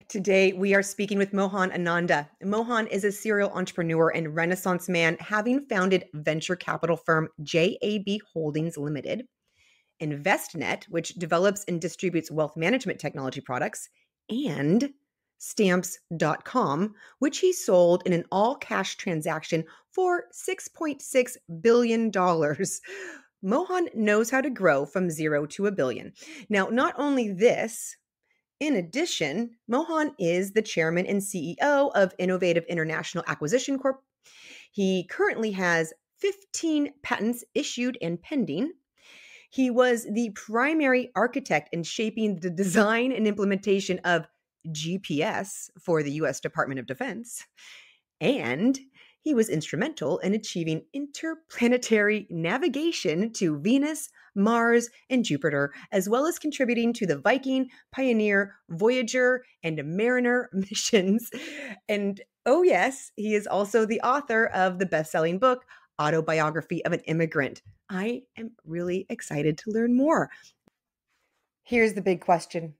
Today, we are speaking with Mohan Ananda. Mohan is a serial entrepreneur and Renaissance man, having founded venture capital firm JAB Holdings Limited, Envestnet, which develops and distributes wealth management technology products, and stamps.com, which he sold in an all-cash transaction for $6.6 billion. Mohan knows how to grow from zero to a billion. Now, not only this, in addition, Mohan is the chairman and CEO of Innovative International Acquisition Corp. He currently has 15 patents issued and pending. He was the primary architect in shaping the design and implementation of GPS for the U.S. Department of Defense. And he was instrumental in achieving interplanetary navigation to Venus, Mars, and Jupiter, as well as contributing to the Viking, Pioneer, Voyager, and Mariner missions. And oh yes, he is also the author of the best-selling book, Autobiography of an Immigrant. I am really excited to learn more. Here's the big question.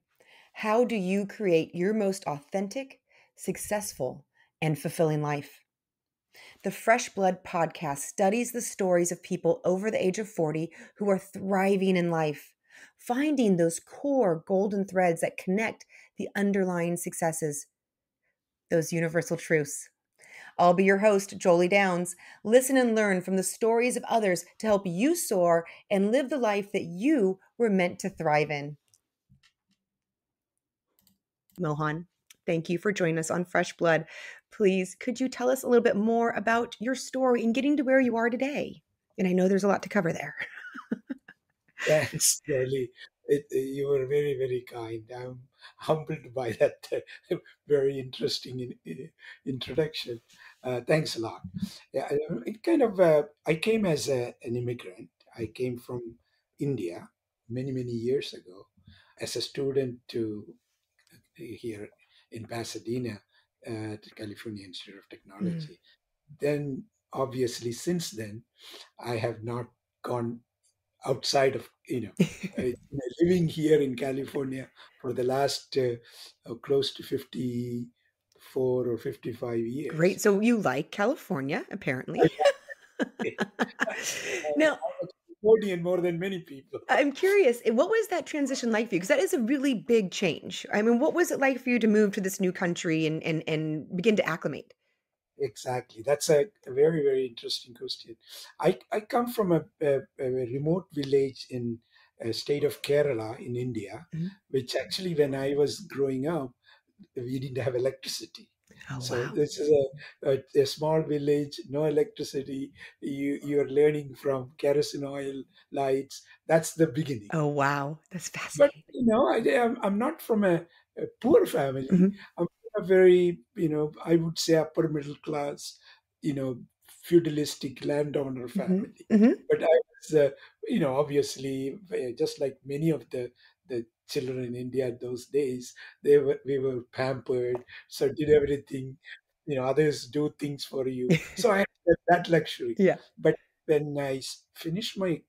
How do you create your most authentic, successful, and fulfilling life? The Fresh Blood podcast studies the stories of people over the age of 40 who are thriving in life, finding those core golden threads that connect the underlying successes, those universal truths. I'll be your host, Jolie Downs. Listen and learn from the stories of others to help you soar and live the life that you were meant to thrive in. Mohan, thank you for joining us on Fresh Blood. Please, could you tell us a little bit more about your story and getting to where you are today? And I know there's a lot to cover there. Thanks, Jolie. You were very, very kind. I'm humbled by that very interesting introduction. Thanks a lot. Yeah, I came as an immigrant. I came from India many, many years ago as a student to here in Pasadena at California Institute of Technology. Then, obviously, since then, I have not gone outside of living here in California for the last close to 54 or 55 years. Great. So you like California, apparently. Now, Californian more than many people. I'm curious, what was that transition like for you? Because that is a really big change. I mean, what was it like for you to move to this new country and begin to acclimate? Exactly. That's a very, very interesting question. I come from a remote village in a state of Kerala in India, which actually when I was growing up, we didn't have electricity. Oh, So wow. this is a small village, no electricity. You're learning from kerosene oil lights. That's the beginning. Oh, wow. That's But fascinating. I'm not from a poor family. Mhm. I'm from a very I would say upper middle class, feudalistic landowner Mhm. family. Mhm. But I was, obviously, just like many of the children in India those days, we were pampered, so did everything. Others do things for you. So I had that luxury. Yeah. But when I finished my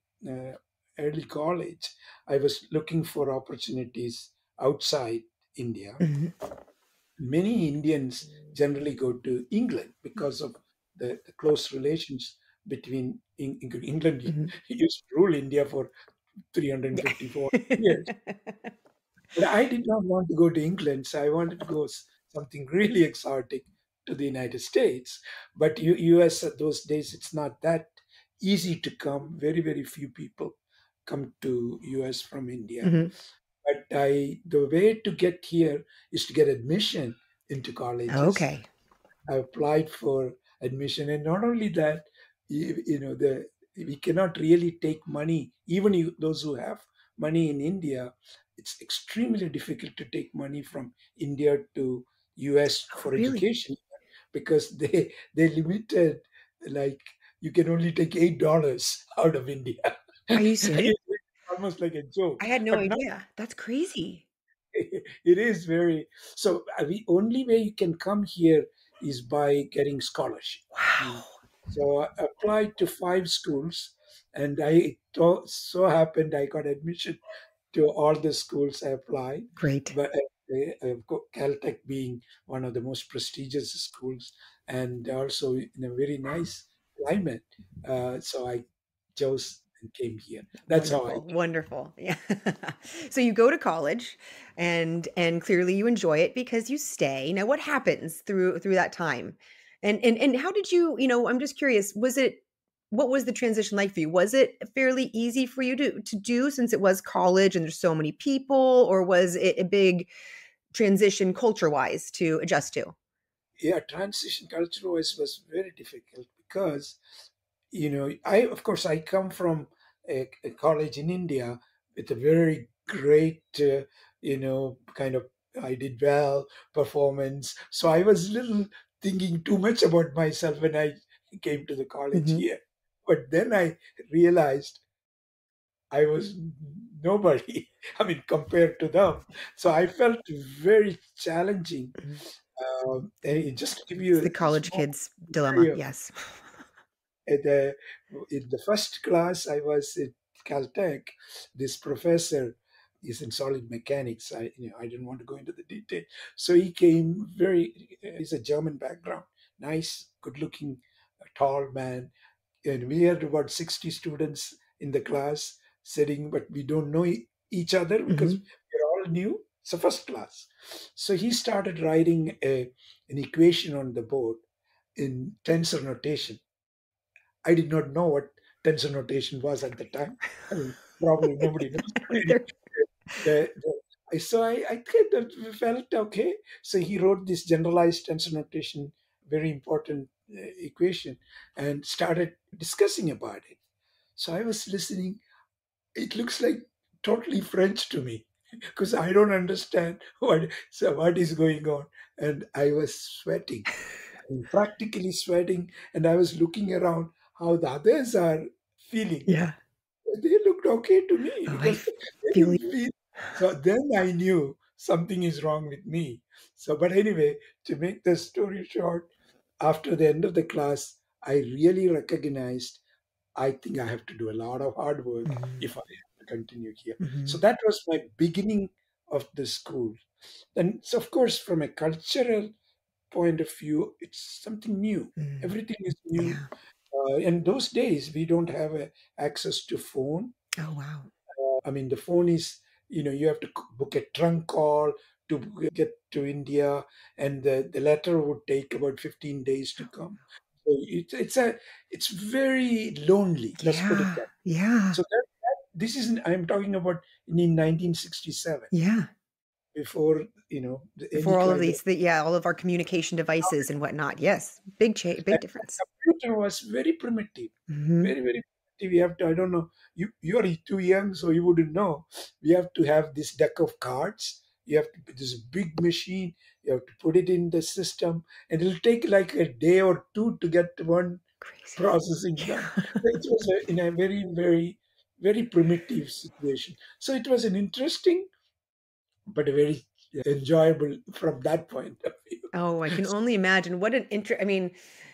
early college, I was looking for opportunities outside India. Mhm. Many Indians generally go to England because of the close relations between England Mhm. used to rule India for 354 years. Yeah. But I did not want to go to England, so I wanted to go something really exotic to the United States. But US at those days, it's not that easy to come. Very, very few people come to US from India. Mhm. But the way to get here is to get admission into colleges. Okay. I applied for admission, and not only that, we cannot really take money. Even those who have money in India, it's extremely difficult to take money from India to US Oh, for really? education because they limited, like, you can only take $8 out of India. Are you serious? It's almost like a joke. I had no But now idea. That's crazy. it is very so. The only way you can come here is by getting scholarship. Wow. So I applied to 5 schools, and so happened I got admission to all the schools I applied. Great. But Caltech being one of the most prestigious schools, and also in a very nice climate. So I chose and came here. That's how I Wonderful, wonderful. Yeah. So you go to college and clearly you enjoy it because you stay. Now what happens through that time? And how did you, I'm just curious, what was the transition like for you? Was it fairly easy for you to do since it was college and there's so many people, or was it a big transition culture-wise to adjust to? yeah, transition culture was very difficult because I of course I come from a college in India with a very great kind of, I did well performance, so I was little thinking too much about myself when I came to the college Hmm. here. But then I realized I was nobody. I mean, compared to them, so I felt very challenging. Just to give It's you the a college small kids dilemma. scenario, Yes. at the, in the first class I was at Caltech, this professor is in solid mechanics. I didn't want to go into the detail. So he came he's a German background, nice, good-looking, tall man, and we had about 60 students in the class sitting, but we don't know each other because Hmm. we're all new. It's a first class. So he started writing an equation on the board in tensor notation. I did not know what tensor notation was at the time. I mean, probably nobody knows. Either. So I kind of felt okay. So he wrote this generalized tensor notation, very important equation, and started discussing about it. So I was listening. It looks like totally French to me because I don't understand what is going on, and I was sweating, practically sweating, and I was looking around how the others are feeling. Yeah. They looked okay to me Oh, because they feel you. didn't feel. So then I knew something is wrong with me. So, but anyway, to make the story short, after the end of the class, I really recognized I think I have to do a lot of hard work Mhm, if I have to continue here. So mhm, that was my beginning of the school. And so, of course, from a cultural point of view, it's something new. mm. Everything is new. Yeah. In those days, we don't have access to phone. Oh, wow. I mean, the phone is, you have to book a trunk call to get to India, and the letter would take about 15 days to come. So it's very lonely. Let's put it Yeah. that. Yeah. So this is I'm talking about in 1967, Yeah. before any Before all of kind of. these, yeah, all of our communication devices and whatnot. Yes. Big And difference. the computer was very primitive, Mhm. very, very primitive. We have to, I don't know, you are too young, so you wouldn't know. We have to have this deck of cards. You have to, this big machine, you have to put it in the system, and it'll take like a day or two to get one Crazy. processing done. So it was in a very, very, very primitive situation. So it was an interesting, but a very enjoyable from that point of view. Oh, I can only imagine what an I mean,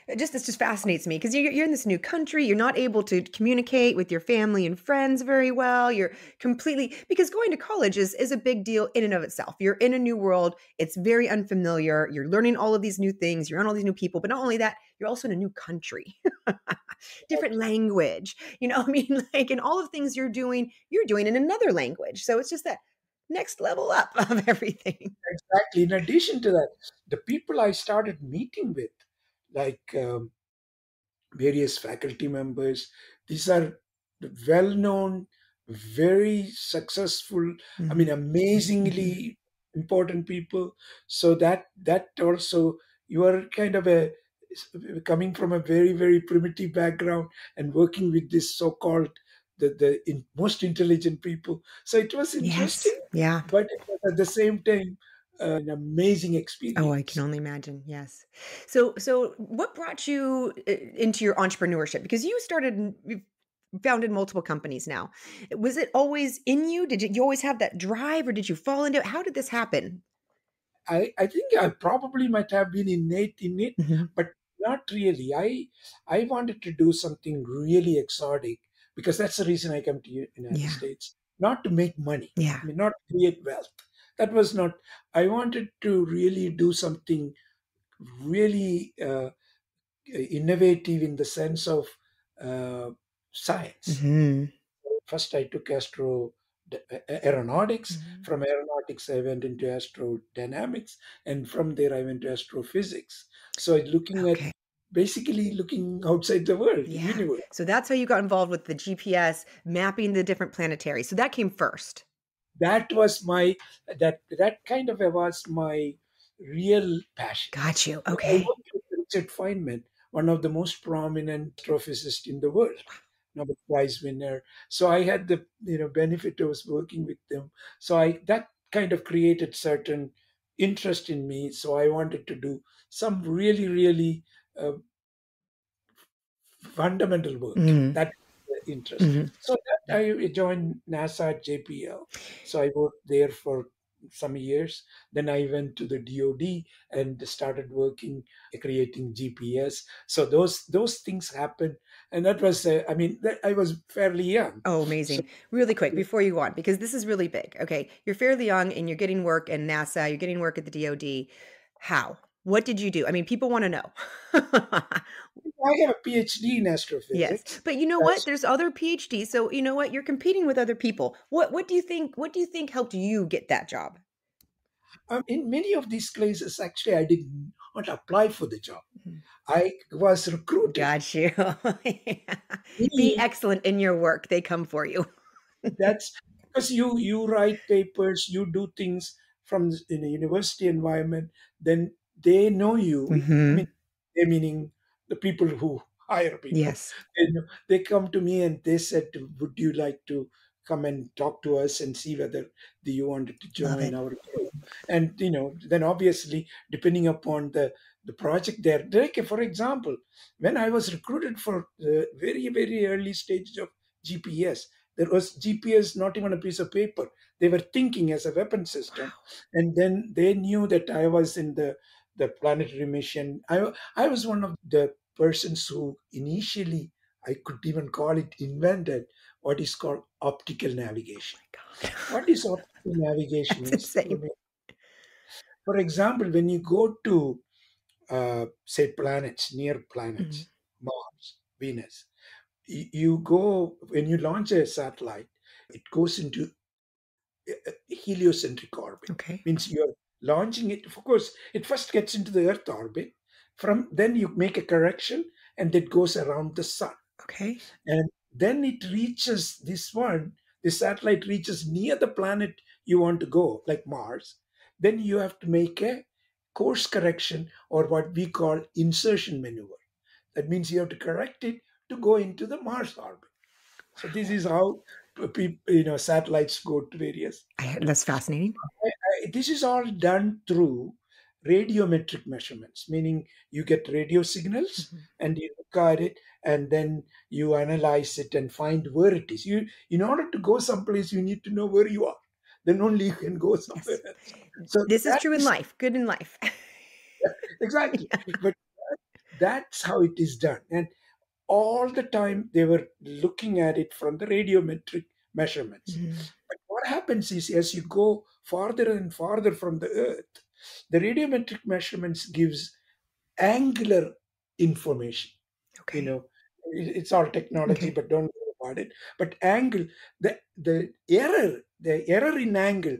this just fascinates me because you're in this new country. You're not able to communicate with your family and friends very well. You're completely because going to college is a big deal in and of itself. You're in a new world. It's very unfamiliar. You're learning all of these new things. You're on all these new people. But not only that, you're also in a new country, different language. I mean, like, and all of things you're doing in another language. So it's just that next level up of everything. Exactly. In addition to that, the people I started meeting with, like various faculty members, these are well known, very successful, I mean, Mhm. amazingly important people. So that also, you are kind of a coming from a very, very primitive background and working with this so called most intelligent people. So it was Yes. interesting, Yeah. but it was at the same time an amazing Oh, I can experience. only imagine. Yes. So what brought you into your entrepreneurship? Because you've founded multiple companies now. Was it always in you? You always have that drive or did you fall into it? How did this happen? I think I probably might have been innate in it, Mhm. but not really. I wanted to do something really exotic because that's the reason I come to United Yeah. States, not to make money. Yeah. I mean, not to create wealth. that was not. I wanted to really do something really innovative in the sense of science. Hmm. First, I took aeronautics. Hmm. From aeronautics, I went into astrodynamics, and from there, I went to astrophysics. So, Okay. basically looking outside the world, the Yeah. universe. So that's how you got involved with the GPS, mapping the different planetary. So that came first. That was that kind of was my real passion. Got you. I Okay. worked with Richard Feynman, one of the most prominent astrophysicists in the world, Nobel Prize winner. So I had the benefit of working with them. So I that kind of created certain interest in me. So I wanted to do some really, really uh, fundamental work. Hmm. That the interest. Hmm. So that I joined NASA at JPL. So I worked there for some years. Then I went to the DoD and started working creating GPS. So those things happened, and that was I was fairly young. Oh, So amazing. Really quick before you go on, because this is really big. Okay. You're fairly young and you're getting work in NASA, you're getting work at the DoD. How? What did you do? I mean, people want to know. I have a PhD in Yes. astrophysics. But you know what? There's other PhDs. So you know what? You're competing with other people. What do you think helped you get that job? In many of these places, actually, I did not apply for the job. Mhm. I was recruited. Got you. Yeah. Be Me, excellent in your work. They come for you. that's because you write papers, you do things in a university environment, then they know you. I Hmm. mean, they meaning the people who hire people. Yes. They come to me and they said, "Would you like to come and talk to us and see whether you wanted to Love join it. our group?" And then obviously, depending upon the project there, like for example, when I was recruited for the very very early stages of GPS, there was GPS not even a piece of paper. They were thinking as a weapon system, and then they knew that I was in the planetary mission. I was one of the persons who initially, I could even call it, invented what is called optical navigation. God. What is optical navigation That's is, insane. for example, when you go to say planets, near Mhm. planets, Mars, Venus, you go when you launch a satellite, it goes into heliocentric orbit. Okay. Means you're launching it. Of course, it first gets into the Earth orbit. From then you make a correction, and it goes around the sun. Okay. And then it reaches this one. The satellite reaches near the planet you want to go, like Mars. Then you have to make a course correction, or what we call insertion maneuver. That means you have to correct it to go into the Mars orbit. So this is how satellites go to various. That's fascinating. This is all done through radiometric measurements, meaning you get radio signals Mhm. and you look at it, and then you analyze it and find where it is. In order to go someplace, you need to know where you are. Then only you can go somewhere Yes. else. So This is that true in is life. Good in life. exactly, Yeah. but that's how it is done. And all the time they were looking at it from the radiometric measurements. Mhm. But what happens is, as you go farther and farther from the Earth, the radiometric measurements gives angular information. You Okay. know, it's all technology, Okay. but don't worry about it. But angle, the error in angle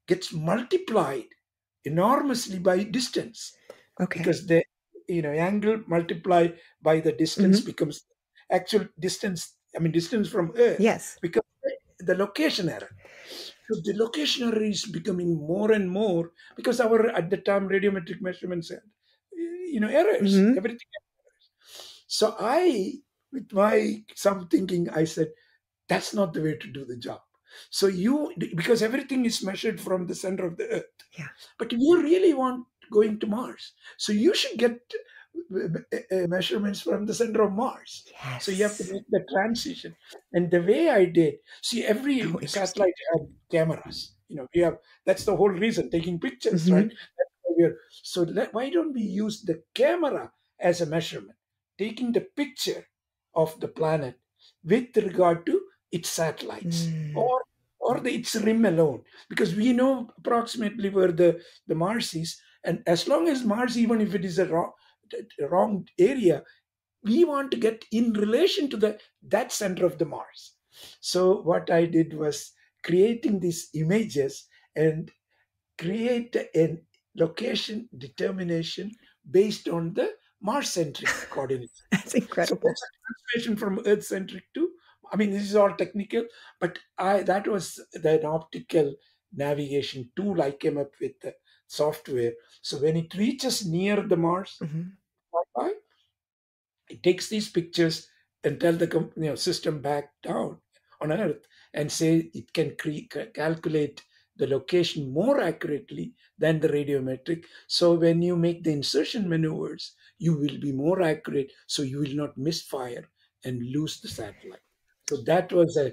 gets multiplied enormously by distance, Okay. because the angle multiplied by the distance Hmm. becomes actual distance. I mean, distance from Earth Yes. becomes the location error. So the location error is becoming more and more, because our at the time radiometric measurements had errors. Hmm. Everything. So with my some thinking, I said, that's not the way to do the job. So because everything is measured from the center of the Earth, Yeah. but you really want going to Mars, so you should get measurements from the center of Mars. So you have to Yes. make the transition. And the way I did, see, Oh, every interesting. satellite had cameras. We have that's the whole reason, taking pictures, right? Hmm. So why don't we use the camera as a measurement, taking the picture of the planet with regard to its satellites, Mm. or or its rim alone, because we know approximately where the Mars is, and as long as Mars, even if it is a wrong area, we want to get in relation to that center of the Mars. So what I did was creating these images and create a location determination based on the Mars centric coordinates. That's So incredible. that's a translation from Earth centric to, I mean, this is all technical, but I that was an optical navigation tool I came up with, the software. So when it reaches near the Mars, Hmm. Wi-Fi, it takes these pictures and tell the system back down on Earth and say it can calculate the location more accurately than the radiometric. So when you make the insertion maneuvers, you will be more accurate, so you will not misfire and lose the satellite. So that was a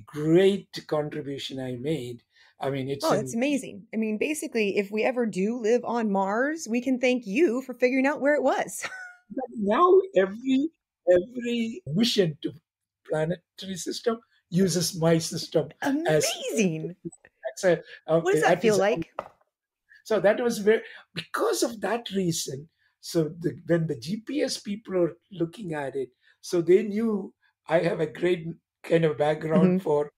great contribution I made. I mean, it's Oh, that's an amazing. I mean, basically, if we ever do live on Mars, we can thank you for figuring out where it was. but now every mission to planetary system uses my system as Amazing. that's a What does that that feel is like? so that was very, because of that reason. So when the GPS people are looking at it, so they knew I have a great kind of background Hmm. for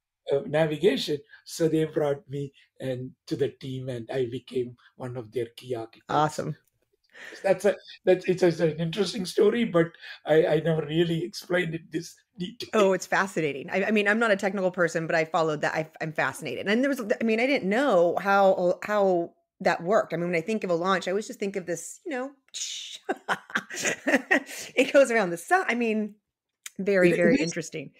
navigation. So they brought me and to the team, and I became one of their key architects. Awesome. That's a it's an interesting story, but I never really explained it this detail. Oh, it's fascinating. I mean, I'm not a technical person, but I followed that. I'm fascinated. And there was, I mean, I didn't know how that worked. I mean, when I think of a launch, I always just think of this, it goes around the sun. I mean, very, It very is interesting.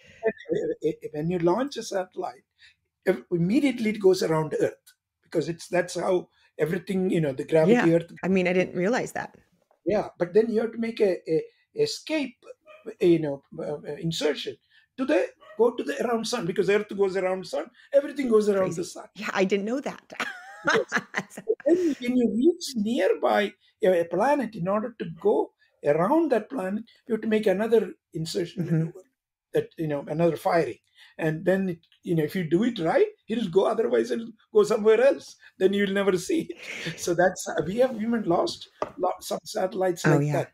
when you launch a satellite, immediately it goes around Earth, because that's how everything, the Yeah. gravity Earth. I mean, I didn't realize that. Yeah, but then you have to make a escape, insertion to the go to the around sun, because Earth goes around sun, everything goes around the Crazy. sun. Yeah, I didn't know that. Yes. Then when you reach nearby a planet, in order to go around that planet, you have to make another insertion Mhm. maneuver, that another firing, and then if you do it right, it'll go. Otherwise, it'll go somewhere else. Then you'll never see it. So that's we have even lost some satellites Oh like yeah. that,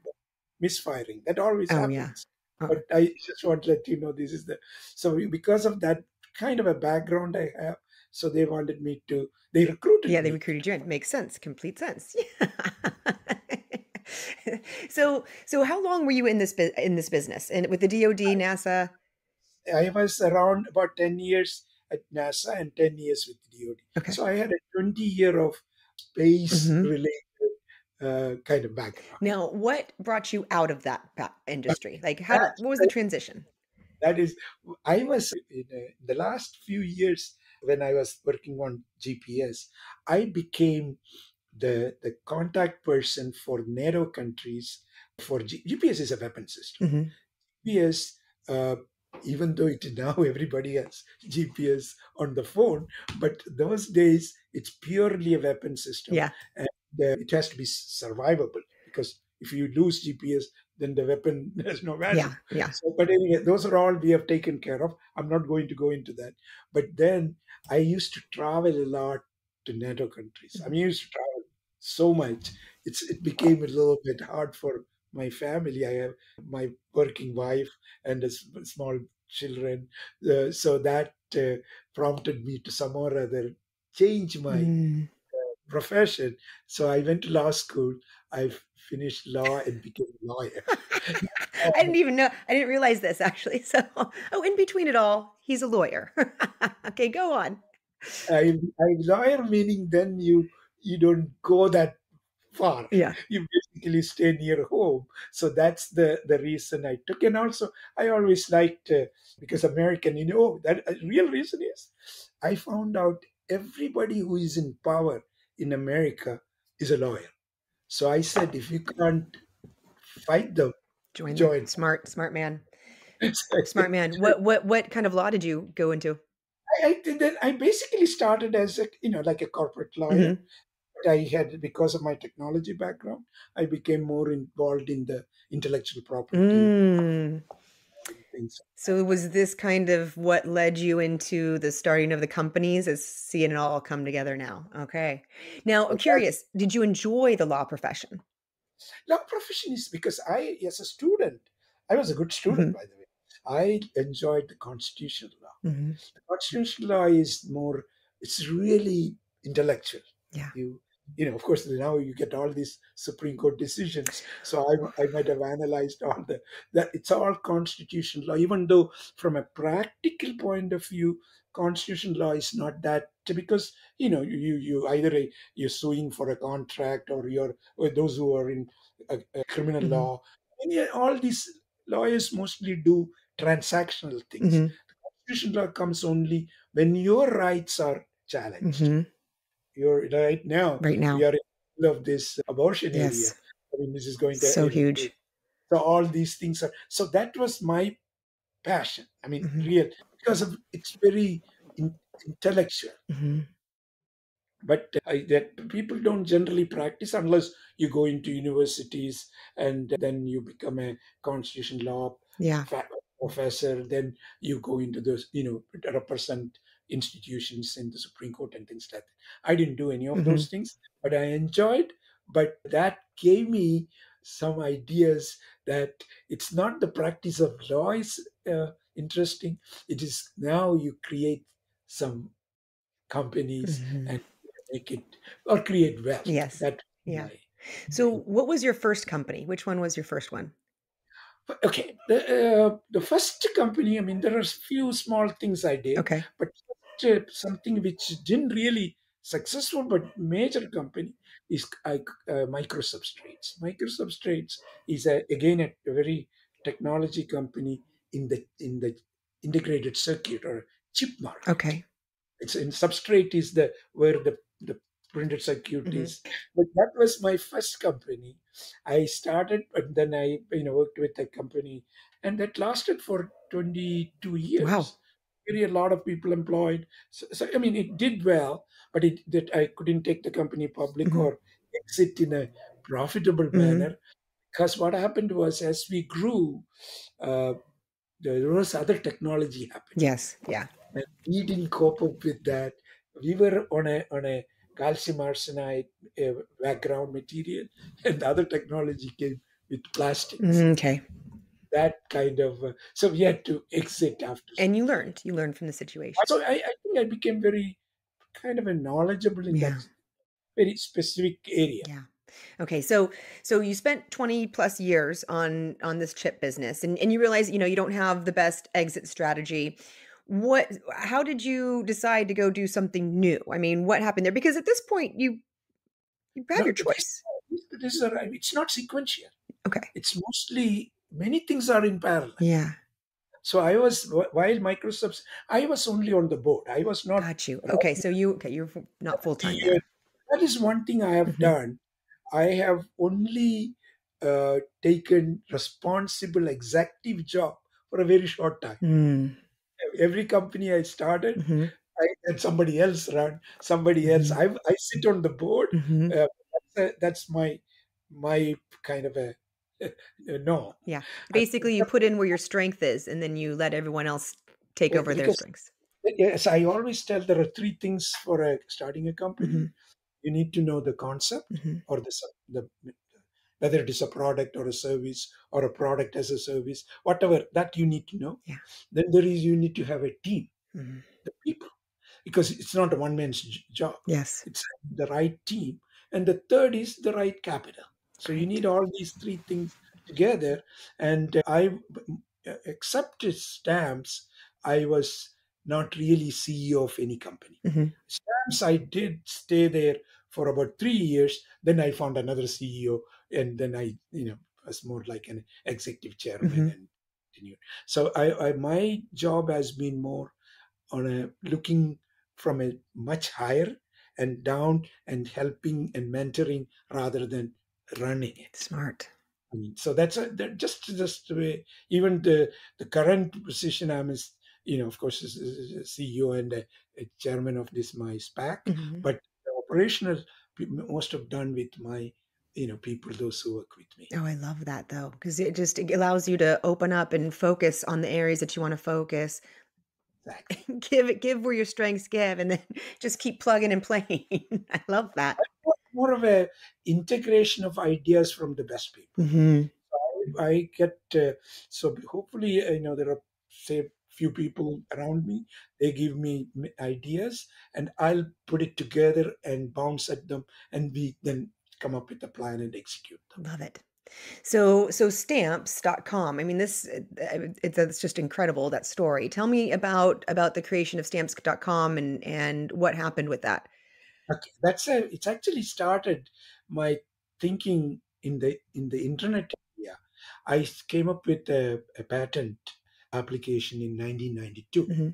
misfiring. That always Oh yeah. happens. Oh, But I just want to let you know this is the so because of that kind of a background I have. So they wanted me to. They yeah, recruited they me. recruited you in. Makes sense. Complete sense. So how long were you in this business and with the DoD, NASA? I was around about 10 years at NASA and 10 years with DoD. Okay. So I had a 20-year of space Hmm. related kind of background. Now, what brought you out of that industry? Like, That's what was the transition? that is, I was in the last few years when I was working on GPS, I became the contact person for NATO countries for GPS is a weapon system. Hmm. GPS, uh, even though it now everybody has GPS on the phone, but those days it's purely a weapon system, Yeah. and it has to be survivable, because if you lose GPS, then the weapon has no value. Yeah. Yeah. So, but anyway, those are all we have taken care of. I'm not going to go into that. But then I used to travel a lot to NATO countries. I mean, I used to travel so much. It became a little bit hard for my family. I have my working wife and small children. So that prompted me to some or other change my Mm. profession. So I went to law school. I finished law and became a lawyer. I didn't even know. I didn't realize this actually. So, oh, in between it all, he's a lawyer. Okay, go on. I lawyer meaning then you don't go that far. Yeah. You basically stay near home. So that's the reason I took. And also, I always liked because American. That real reason is I found out everybody who is in power in America is a lawyer. So I said, if you can't fight them, Join them. join. Smart man. I, Smart man. What kind of law did you go into? then I basically started as like a corporate lawyer. Hmm. I had, because of my technology background, I became more involved in the intellectual property. Mm. things. So was this kind of what led you into the starting of the companies, is seeing it all come together now? Okay. Now, I'm Exactly. curious, did you enjoy the law profession? Law profession is because I, as a student, I was a good student, Mhm, by the way. I enjoyed the constitutional law. mhm. The constitutional law is more, it's really intellectual. Yeah. You, of course, now you get all these Supreme Court decisions. So I might have analyzed all that it's all constitutional law, even though from a practical point of view, constitutional law is not that because, you either you're suing for a contract or those who are in criminal Mhm, law. And yeah, all these lawyers mostly do transactional things. mhm, Constitutional law comes only when your rights are challenged. mhm. You're right now, Right we now. are in the middle of this abortion area. Yes. I mean, this is going to, So huge. so all these things are, so that was my passion. I mean, Mhm, real, because of it's very intellectual. mhm. But that people don't generally practice unless you go into universities and then you become a constitution law Yeah. professor. Then you go into those, represent institutions in the Supreme Court and things like that. I didn't do any of Mhm, those things, but I enjoyed. But that gave me some ideas that it's not the practice of law is interesting. It is now you create some companies mhm. and make it or create wealth. Yes. That Yeah. my So what was your first company? Which one was your first one? okay. The first company. I mean, there are few small things I did, Okay. but something which didn't really successful but major company is Microsubstrates. Microsubstrates is again a very technology company in the integrated circuit or chip market. Okay. It's in substrate is the where the printed circuit Mhm. is. But that was my first company. I started, and then I worked with a company, and that lasted for 22 Wow. years. Really, a lot of people employed. So I mean, it did well, but it that I couldn't take the company public Mhm, or exit in a profitable mhm. manner because what happened was as we grew, uh, there was other technology happening Yes. Yeah. and we didn't cope up with that. We were on a calcium arsenide background material, and the other technology came with plastics. Mhm, 'kay. That kind of so we had to exit after some And you period. learned. You learned from the situation. So I think I became very kind of a knowledgeable in Yeah. that very specific area. Yeah. Okay, so you spent 20 plus years on this chip business, and you realize, you don't have the best exit strategy. How did you decide to go do something new? I mean, what happened there? Because at this point you have No, your choice. it's not sequential. Okay. It's mostly many things are in parallel. Yeah. So I was while Microsoft's, I was only on the board. I was not Got you. Okay, running you're not full time the. there. That is one thing I have Mhm. done. I have only taken responsible executive job for a very short time. Mm. Every company I started, Mhm. I had somebody else run, somebody else. Mhm. I sit on the board. Mhm. That's my kind of a no. Yeah. I, Basically, you put in where your strength is, and then you let everyone else take over their because strengths. yes, I always tell there are three things for starting a company. Mhm. You need to know the concept Mhm. or the whether it is a product or a service or a product as a service, whatever that you need to know. Yeah. Then there is you need to have a team, Mhm. the people, because it's not a one man's job. Yes. It's the right team, and the third is the right capital. So you Great. need all these three things together. And I accepted stamps. I was not really CEO of any company. Mhm. Stamps, I did stay there for about 3 years. Then I found another CEO, and then I, was more like an executive chairman Mhm. and continued. So my job has been more on a looking from a much higher and down and helping and mentoring rather than running it. Smart. I mean, so just the way even the current position I'm is, of course, is a CEO and a chairman of this my SPAC, Mhm. but the operational most of done with my people, those who work with me. Oh, I love that though, because it allows you to open up and focus on the areas that you want to focus. Exactly. Give where your strengths give, and then just keep plugging and playing. I love that. More of a integration of ideas from the best people. Hmm. I get so hopefully there are, say, few people around me. They give me ideas, and I'll put it together and bounce at them, and we then come up with a plan and execute them. Love it. So stamps.com. I mean, it's just incredible, that story. Tell me about the creation of stamps.com and what happened with that. Okay, it's actually started my thinking in the internet area. I came up with a patent application in 1992. Hmm.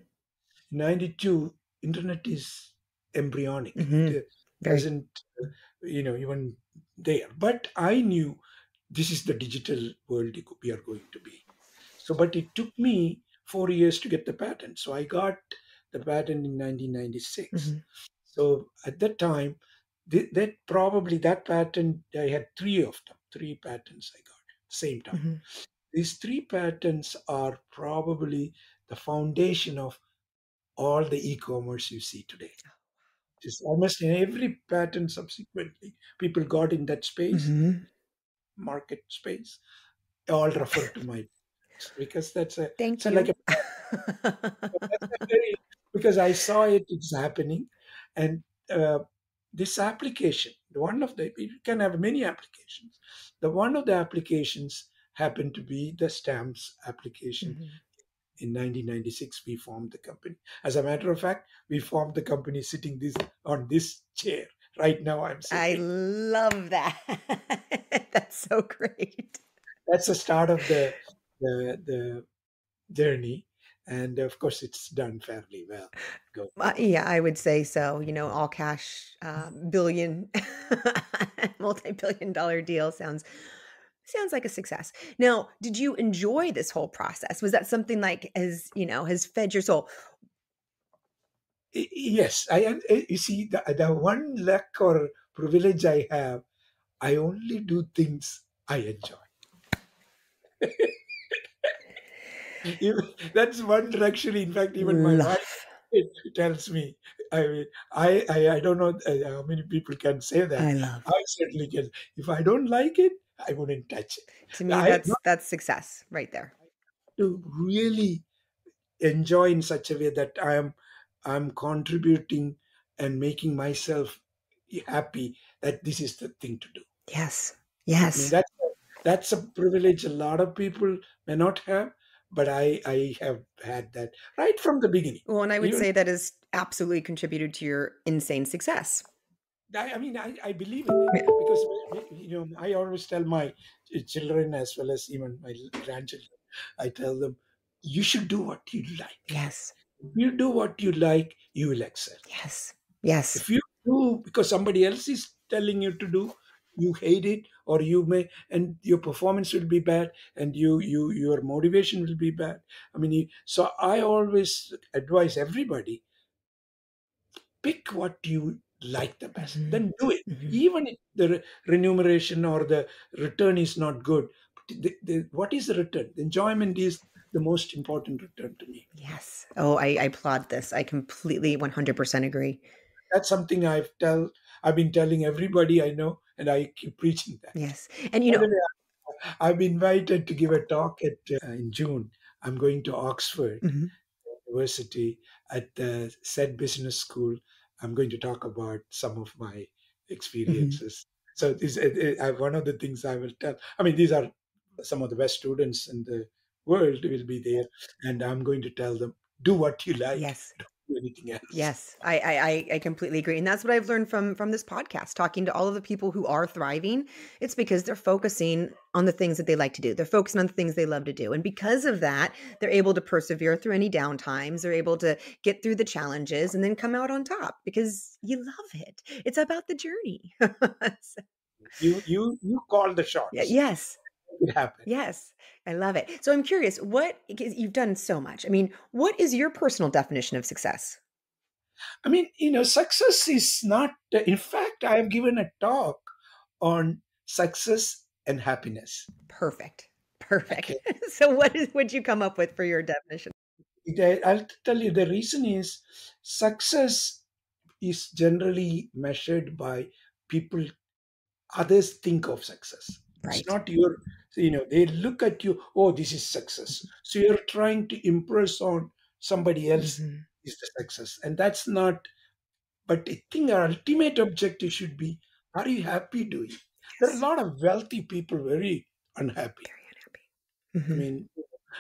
92, internet is embryonic. Hmm. It Very. doesn't even there, but I knew this is the digital world we are going to be. So but it took me 4 years to get the patent, so I got the patent in 1996. Hmm. So at that time, that patent, I had three patents I got same time. Hmm. These three patents are probably the foundation of all the e-commerce you see today. Just almost in every patent subsequently, people got in that space, Hmm. market space, all refer to my because that's a Thank so like you. a that's a very because I saw it's happening, and this application, the one of the you can have many applications. The one of the applications happened to be the stamps application. Mhm. In 1996, we formed the company. As a matter of fact, we formed the company sitting this on this chair. Right now, I'm I sitting. love that. That's so great. That's the start of the journey, and of course, it's done fairly well. Go. Yeah, I would say so. All cash, billion, multi-billion dollar deal sounds like a success. Now, did you enjoy this whole process? Was that something like has fed your soul? Yes, you see, the one luck or privilege I have, I only do things I enjoy. That's one luxury. In fact, even my wife Love. tells me. I mean, I don't know how many people can say that. I love. I certainly can. If I don't like it, I wouldn't touch it. To me, I that's success right there. to really enjoy in such a way that I'm contributing and making myself happy that this is the thing to do. Yes. I mean Yes. that's a privilege a lot of people may not have, but I have had that right from the beginning. Well, and I would Even say that has absolutely contributed to your insane success. I mean I believe in it Yeah. because I always tell my children as well as even my grandchildren. I tell them you should do what you like. Yes. If you do what you like, you will excel. Yes. Yes. If you do because somebody else is telling you to do, you hate it, or you may, and your performance will be bad, and your motivation will be bad. I mean, so I always advise everybody pick what you like the best, Mhm. then do it, Mhm. even if the remuneration or the return is not good. What is the return? The enjoyment is the most important return to me. Yes. Oh, I applaud this. I completely 100% agree. That's something I've been telling everybody I know, and I keep preaching that. Yes. And By the way, I'm invited to give a talk in June. I'm going to Oxford mhm, University at the said business school. I'm going to talk about some of my mhm. experiences. So this one of the things I will tell. I mean, these are some of the best students in the world will be there, and I'm going to tell them, do what you like, Yes. don't do anything else. Yes, I completely agree, and that's what I've learned from this podcast, talking to all of the people who are thriving. It's because they're focusing on the things that they like to do. They're focusing on the things they love to do, and because of that, they're able to persevere through any downtimes. They're able to get through the challenges and then come out on top because you love it. It's about the journey. So, You call the yeah, shots. yes, It happen. yes, I love it. So I'm curious, what 'cause you've done so much. I mean, what is your personal definition of success? I mean, success is not. In fact, I have given a talk on success and happiness. Perfect. Perfect. Okay. So would you come up with for your definition? I'll tell you the reason is success is generally measured by people others think of success. It's Right. not your, they look at you, oh, this is success. So you're trying to impress on somebody else Mhm. is the success. And that's not, but I think our ultimate objective should be, are you happy doing? There are a Yes. lot of wealthy people very unhappy. Very unhappy. I Mhm. mean,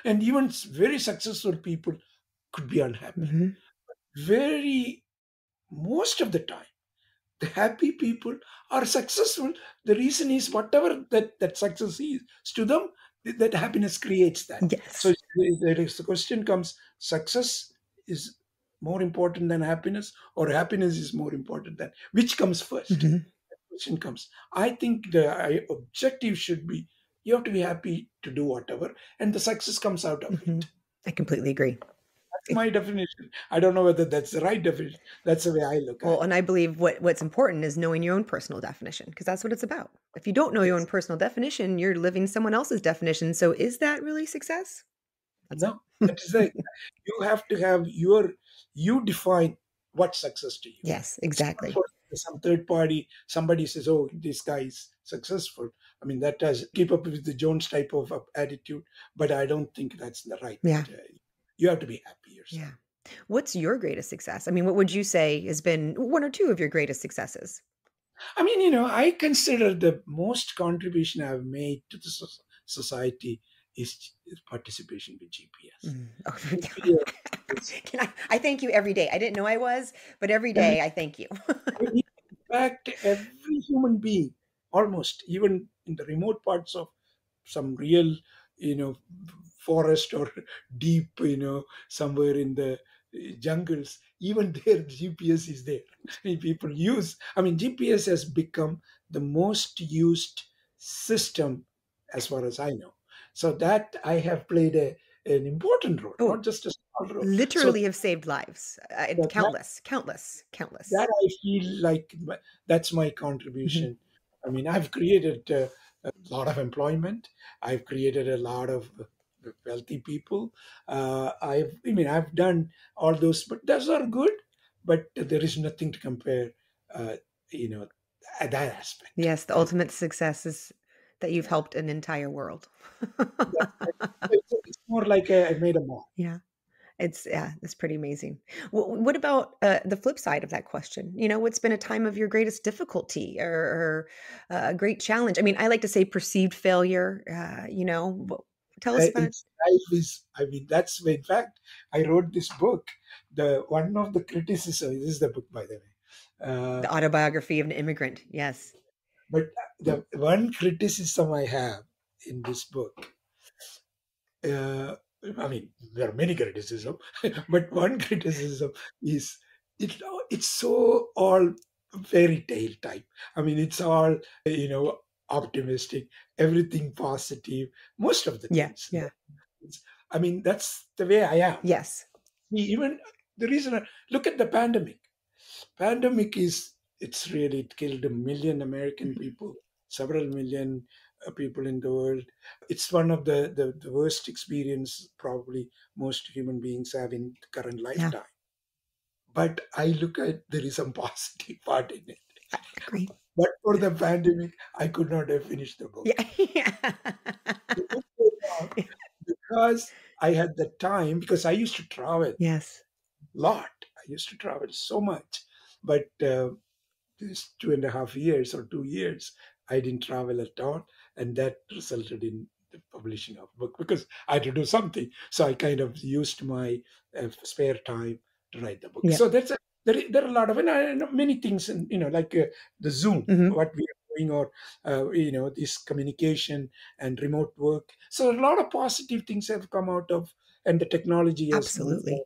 and even very successful people could be unhappy. Mhm. Very, most of the time the happy people are successful. The reason is whatever that success is to them, that happiness creates that. So Yes. the question comes: success is more important than happiness, or happiness is more important than, which comes first? Mhm. The question comes. I think the objective should be, you have to be happy to do whatever, and the success comes out of it. Mhm. I completely agree. That's my definition. I don't know whether that's the right definition. That's the way I look Well, at and it. I believe what's important is knowing your own personal definition, because that's what it's about. If you don't know your own Yes. personal definition, you're living someone else's definition. So is that really success? That's it. No, that is the, you have to have your, you define what success to you. Yes, It's not exactly. for some third party. Somebody says, "Oh, this guy is successful." I mean, that does keep up with the Jones type of attitude, but I don't think that's the right. Yeah. Uh, you have to be happy yourself. Yeah. What's your greatest success? I mean, what would you say has been one or two of your greatest successes? I mean, I consider the most contribution I've made to the society is participation with GPS. Mm. Oh, GPS is I thank you every day. I didn't know I was, but every every day I thank you. I mean, in fact, every human being, almost, even in the remote parts of some real, you know, forest or deep, somewhere in the jungles, even there, GPS is there. I mean, people use, I mean, GPS has become the most used system as far as I know. So that I have played an important role, Oh, not just a small role. So literally have saved lives. And that, countless, countless, that countless. I feel like that's my Mhm. contribution. I mean, I've created a lot of employment. I've created a lot of wealthy people. I've done all those, but those are good. But there is nothing to compare, uh, you know, at that aspect. Yes, the ultimate success is that you've helped an entire world. That's, it's more like I made a mark. Yeah. It's pretty amazing. What about the flip side of that question? What's been a time of your greatest difficulty or a great challenge? I mean, I like to say perceived failure. Tell us about. It's life is. I mean, that's in fact, I wrote this book. The one of the criticism. This is the book, by the way. The Autobiography of an Immigrant. Yes. But the one criticism I have in this book, uh, I mean, there are many criticism, but one criticism is it. It's so all fairy tale type. I mean, it's all optimistic, everything positive. Most of the Yeah. things. Yeah. I mean, that's the way I am. Yes. Even the reason. Look at the pandemic. Pandemic is, it killed a million American Mhm. people, several million people in the world. It's one of the worst experience probably most human beings have in the current Yeah. lifetime. But I look at, there is some positive part in it. I agree. But for the pandemic, I could not have finished the book. Yeah. Yeah. The book came out because I had the time, because I used to travel a Yes. lot. I used to travel so much. But this 2.5 years or 2 years, I didn't travel at all, and that resulted in the publishing of book because I had to do something. So I kind of used my spare time to write the book. Yeah. So there are a lot of, and I know many things, and like the Zoom, Hmm. what we are doing, or this communication and remote work. So a lot of positive things have come out of, and the technology has moved on. Absolutely.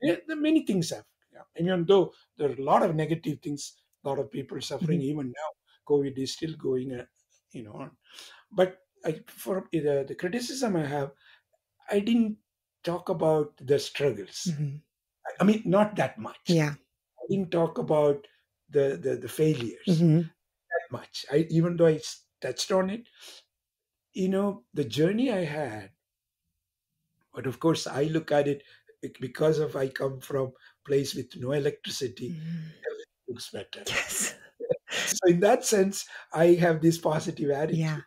Yeah, many things have. Yeah. Even though there are a lot of negative things, a lot of people suffering Hmm. even now. COVID is still going, on. But for the criticism I have, I didn't talk about the struggles. Hmm. I mean, not that much. Yeah. I didn't talk about the failures Hmm. that much. Even though I touched on it. The journey I had, but of course, I look at it because of I come from place with no electricity, Mhm. everything looks better. Yes. So in that sense, I have this positive Yeah. attitude.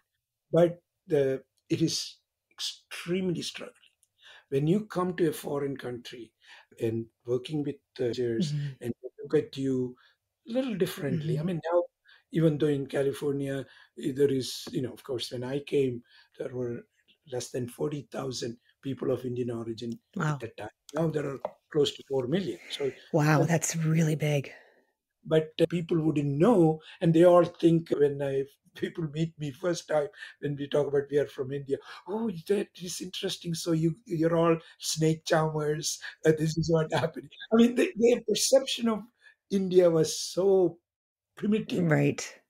But it is extremely struggling when you come to a foreign country and working with managers, Hmm. and they look at you a little differently. I Hmm. mean, now, even though in California, there is, of course, when I came, there were less than 40,000 people of Indian origin at Wow. that time. Now there are close to 4 million. So, Wow, but that's really big. people wouldn't know, and they all think when people meet me first time when we talk about we are from India. Oh, that is interesting. So you're all snake charmers. This is what happened. I mean, their perception of India was so primitive, Right.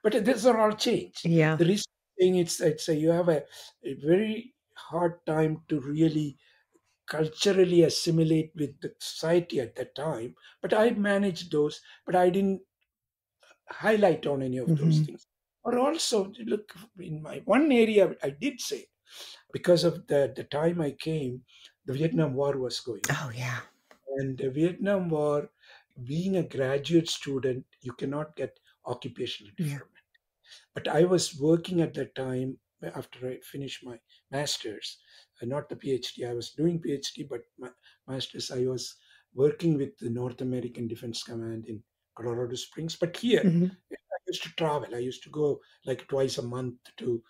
but these are all changed. Yeah. The reason thing it's a, you have a very hard time to really culturally assimilate with the society at that time. But I managed those, but I didn't highlight on any of those Hmm. things. Or also, look, in my one area, I did say, because of the time I came, the Vietnam War was going on. Oh, yeah. And the Vietnam War, being a graduate student, you cannot get occupational Yeah. deferment. But I was working at that time after I finished my master's, not the PhD. I was doing PhD, but my master's, I was working with the North American Defense Command in Colorado Springs. But here, Hmm. I used to travel. I used to go like twice a month to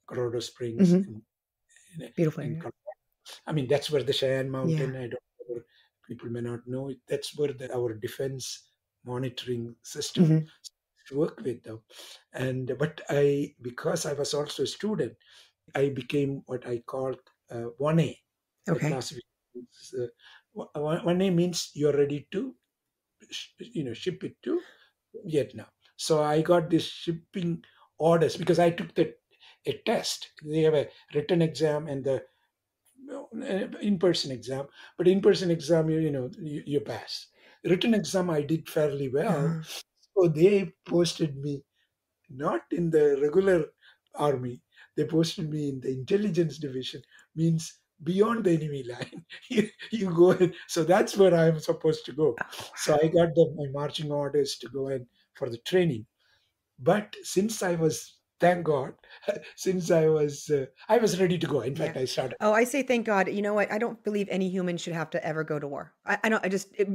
Colorado Springs Hmm. Beautiful in area. Colorado. I mean, that's where the Cheyenne Yeah. Mountain, I don't know, people may not know it. That's where our defense monitoring system Hmm. to work with them. And but I, because I was also a student, I became what I call 1A. The Okay. classification is, 1A means you're ready to ship it to Vietnam. So I got this shipping orders because I took a test. They have a written exam and the in-person exam. But in-person exam, you pass. Written exam, I did fairly well. Uh-huh. So they posted me not in the regular army. They posted me in the intelligence division, means beyond the enemy line. You go in. So that's where I'm supposed to go. Oh, So I wow. got my marching orders to go in for the training. But since I was, thank God, since I was ready to go. In Yeah. fact, I started. Oh, I say thank God. You know what? I don't believe any human should have to ever go to war. I don't.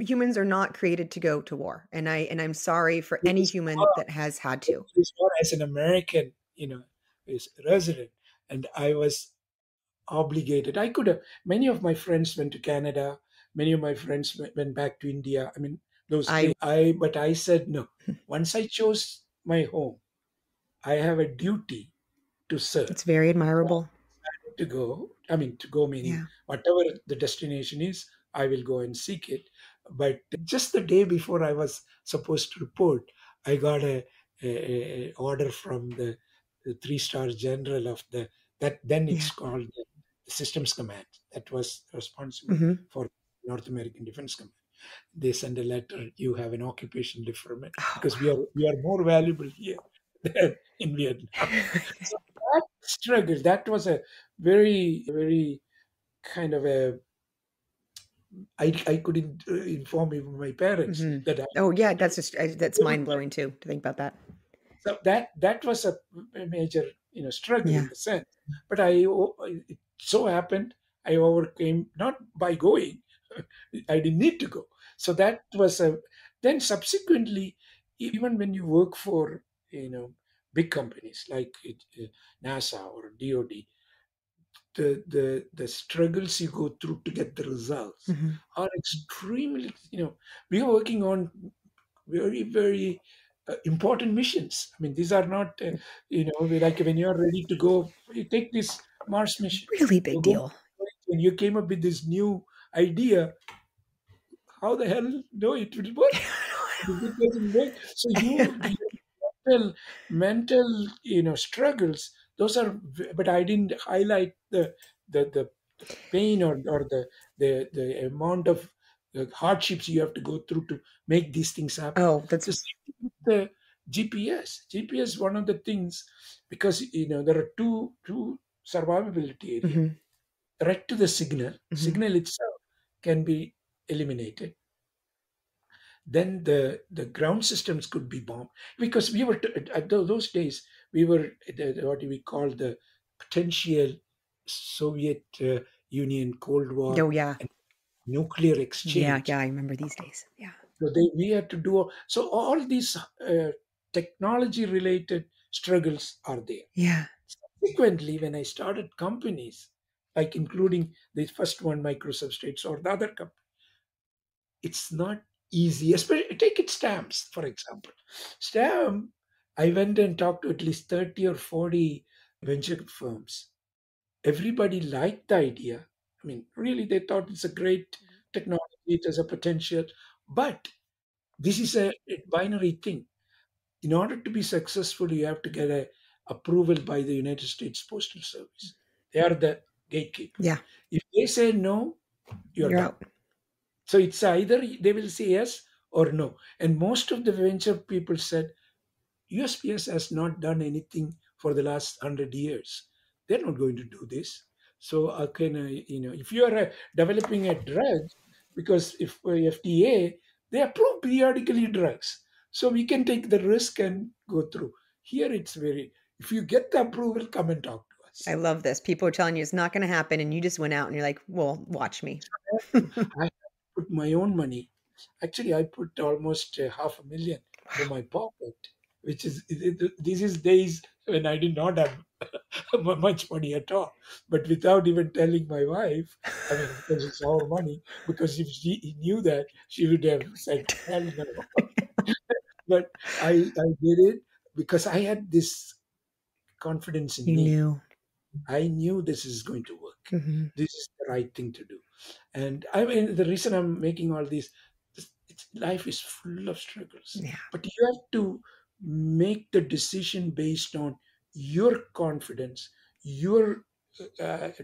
Humans are not created to go to war, and I'm sorry for This any is human what that has had this to. is what as an American, is resident, and I was obligated. I could have. Many of my friends went to Canada. Many of my friends went back to India. I mean, those I. places. But I said no. Once I chose my home, I have a duty to serve. It's very admirable. To go. I mean, to go meaning Yeah. whatever the destination is, I will go and seek it. But just the day before I was supposed to report, I got a order from the three-star general of that then it's Yeah. called the Systems Command that was responsible Hmm. for North American Defense Command. They send a letter. You have an occupation deferment Oh, because we are more valuable here than in Vietnam. wow. So that struggle, that was a very kind of a, I couldn't inform even my parents Hmm. that I Oh, was yeah. doing. That's They would mind blowing too to think about that. So that was a major struggle Yeah. in the sense. But it so happened I overcame not by going. I didn't need to go. So that was a. Then subsequently, even when you work for big companies like NASA or DoD, the struggles you go through to get the results Hmm. are extremely. We are working on very important missions. I mean, these are not like when you're ready to go, you take this Mars mission. Really You big go, deal. when you came up with this new idea, how the hell no it will work? If it doesn't work, so mental struggles. Those are, but I didn't highlight the pain or the amount of hardships you have to go through to make these things happen. Oh, that's The same with GPS, one of the things, because there are two survivability area. Hmm. Threat to the signal, Hmm. signal itself can be eliminated. Then the ground systems could be bombed, because we were at those days we were what do we call the potential Soviet Union Cold War Oh, yeah. and nuclear Yeah. exchange. Yeah. I remember these days. Yeah. So we had to do so all these technology related struggles are there. Yeah. Subsequently, when I started companies, like including the first one, Microsubstrates, or the other company, it's not easy. Especially take it stamps, for example. Stamp, I went and talked to at least 30 or 40 venture firms. Everybody liked the idea. I mean, really, they thought it's a great technology, it has a potential. But this is a binary thing. In order to be successful, you have to get a approval by the United States Postal Service. They are the gatekeeper. Yeah. If they say no, you're You're done. out. So it's either they will say yes or no. And most of the venture people said USPS has not done anything for the last 100 years. They're not going to do this. So can if you are developing a drug, because if FDA, they approve periodically drugs, so we can take the risk and go through. Here it's very, if you get the approval, come and talk to I us. love this. People are telling you it's not going to happen, and you just went out and you're like, "Well, watch me." I put my own money. Actually, I put almost 500,000 from my pocket, which is this is days when I did not have much money at all. But without even telling my wife, I mean, because it's our money. Because if she knew that, she would have said, "Hell no." But I did it because I had this confidence in You me. knew. I knew this is going to work. Hmm. This is the right thing to do. And I mean, the reason I'm making all these, life is full of struggles. Yeah. But you have to make the decision based on your confidence, your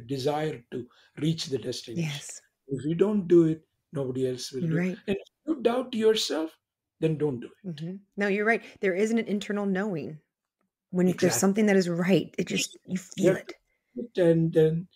desire to reach the destination. Yes. If you don't do it, nobody else will You're do. right. And if you doubt yourself, then don't do it. Hmm. No, you're right. There isn't an internal knowing when there's Exactly. something that is right. It just you You feel have to it. do it, and then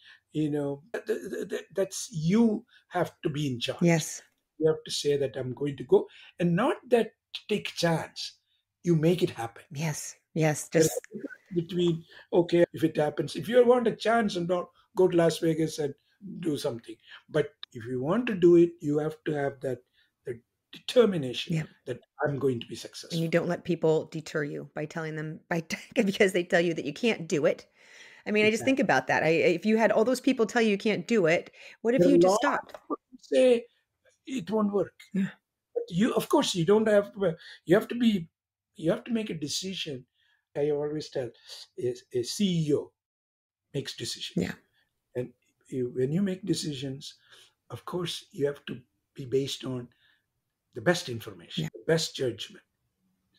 that's you have to be in charge. Yes. You have to say that I'm going to go, and not that take chance. You make it happen. Yes. Yes. There's Just a difference between, okay, if it happens, if you want a chance and don't go to Las Vegas and do something, but if you want to do it, you have to have that the determination yeah. that I'm going to be And you successful. don't let people deter you by telling them because they tell you that you can't do it. I mean, I just think Exactly. about that. If you had all those people tell you you can't do it, what if There are you a just lot stopped? of people who say it won't work. Yeah. But you, of course, you don't have to. You have to be. You have to make a decision. I always tell, a CEO makes decisions, Yeah. and when you make decisions, of course, you have to be based on the best information, Yeah. the best judgment.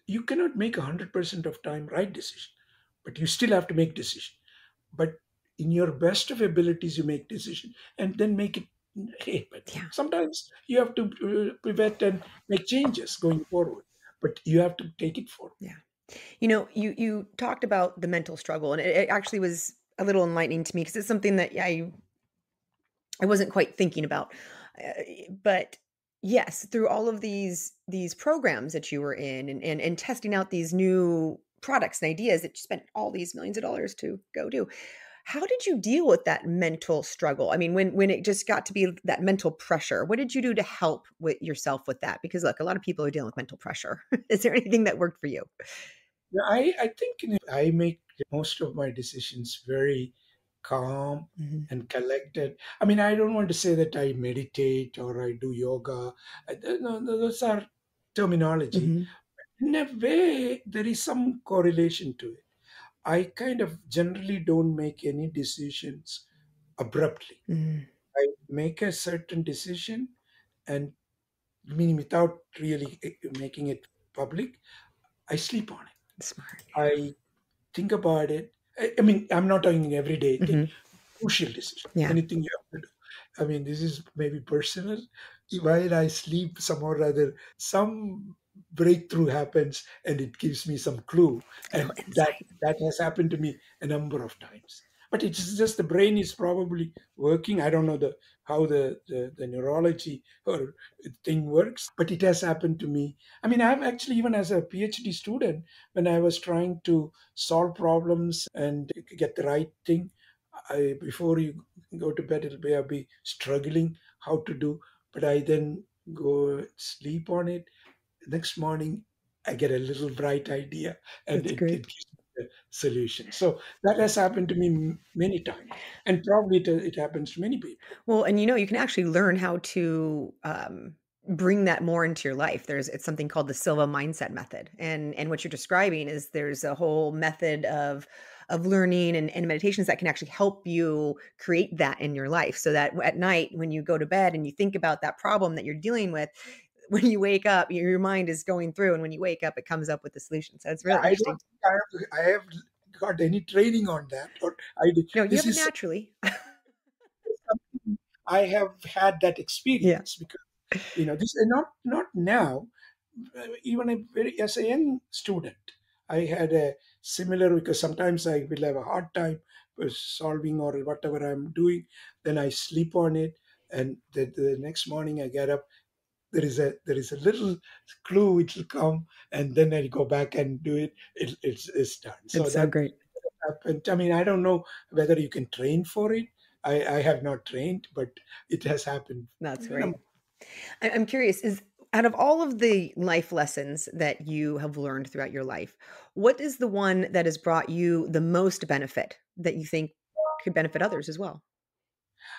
You cannot make 100% of time right decision, but you still have to make decision. But in your best of abilities, you make decision and then make it. Hey, but Yeah. sometimes you have to pivot and make changes going forward, but you have to take it forward. Yeah. You talked about the mental struggle, and it actually was a little enlightening to me because it's something that I wasn't quite thinking about. But yes, through all of these programs that you were in and testing out these new products and ideas that you spent all these millions of dollars to go do. How did you deal with that mental struggle? I mean, when it just got to be that mental pressure, what did you do to help with yourself with that? Because look, a lot of people are dealing with mental pressure. Is there anything that worked for you? Yeah, I think I make most of my decisions very calm Mhm. and collected. I mean, I don't want to say that I meditate or I do yoga. No, those are terminology. Mhm. In a way, there is some correlation to it. I kind of generally don't make any decisions abruptly. Mhm. I make a certain decision, and meaning without really making it public, I sleep on it. Smart. I think about it. I mean, I'm not talking everyday thing. Mhm. Crucial decision. Yeah. Anything you have to do. I mean, this is maybe personal. While I sleep, some or other, some breakthrough happens and it gives me some clue. A little And that insight. that has happened to me a number of times. But it's just the brain is probably working. I don't know how the neurology or thing works, but it has happened to me. I mean, I've actually, even as a PhD student, when I was trying to solve problems and get the right thing, before you go to bed, I'll be struggling how to do, but I then go sleep on it. Next morning, I get a little bright idea, and That's it great. gives me the solution. So that has happened to me many times, and probably it happens to many people. Well, and you can actually learn how to bring that more into your life. It's something called the Silva mindset method, and what you're describing is there's a whole method of learning and meditations that can actually help you create that in your life, so that at night when you go to bed and you think about that problem that you're dealing with, when you wake up, your mind is going through, and when you wake up, it comes up with the solution. So it's really I don't interesting. think I have got any training on that, or I did. No, you This have it is naturally. something I have had that Yeah, experience because this is not now. Even as a young student, I had a similar, because sometimes I will have a hard time with solving or whatever I'm doing. Then I sleep on it, and the next morning I get up. There is a little clue which will come, and then I go back and do it. It's done. So it's so that great. happened. I mean, I don't know whether you can train for it. I have not trained, but it has happened. That's great. I'm curious, is out of all of the life lessons that you have learned throughout your life, what is the one that has brought you the most benefit that you think could benefit others as well?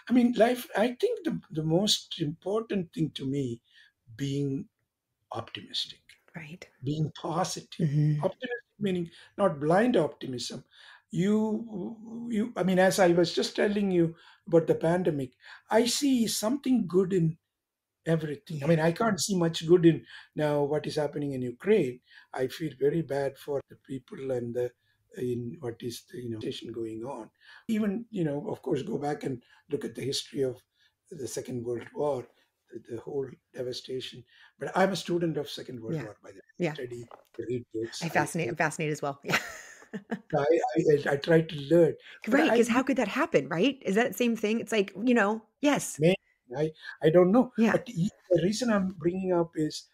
I mean, life, I think the most important thing to me, being optimistic, Right. being positive. Mhm. Optimistic meaning not blind optimism. I mean, as I was just telling you about the pandemic, I see something good in everything. I Yeah. mean, I can't see much good in now what is happening in Ukraine. I feel very bad for the people and the in what is the station going on. Even of course, go back and look at the history of the Second World War, the whole devastation. But I'm a student of Second World Yeah. War. By the way, I Yeah. study, I read books. I'm fascinated as well. Yeah. I try to learn, but Right, because how could that happen, right? Is that the same thing? It's like, yes. may I don't know. Yeah. But the reason I'm bringing up is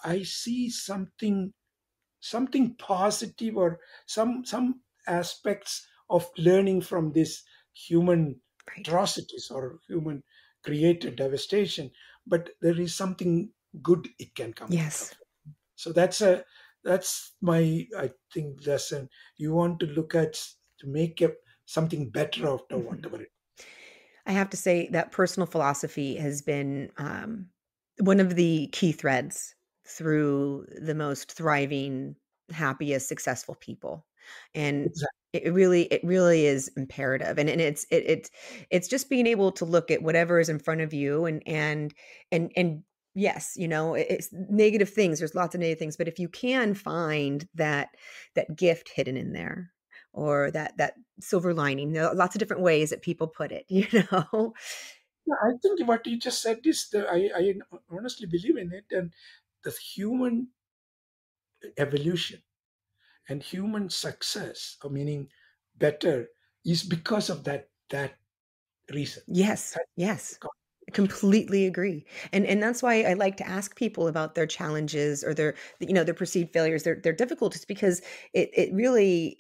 I see something positive, or some aspects of learning from this human Right. atrocities or human created devastation, but there is something good it can come out of Yes. it. So that's my, I think, lesson. You want to look at to make something better out of Mhm. whatever it. I have to say that personal philosophy has been one of the key threads through the most thriving, happiest, successful people, and Exactly. it really is imperative, and it's just being able to look at whatever is in front of you, and yes, it's negative things. There's lots of negative things, but if you can find that gift hidden in there, or that silver lining. There are lots of different ways that people put it, you know? Yeah, I think what you just said is I honestly believe in it, and the human evolution and human success, or meaning better, is because of that reason. Yes, That's the yes. I concept. completely agree. And that's why I like to ask people about their challenges or their perceived failures, their difficulties, because it really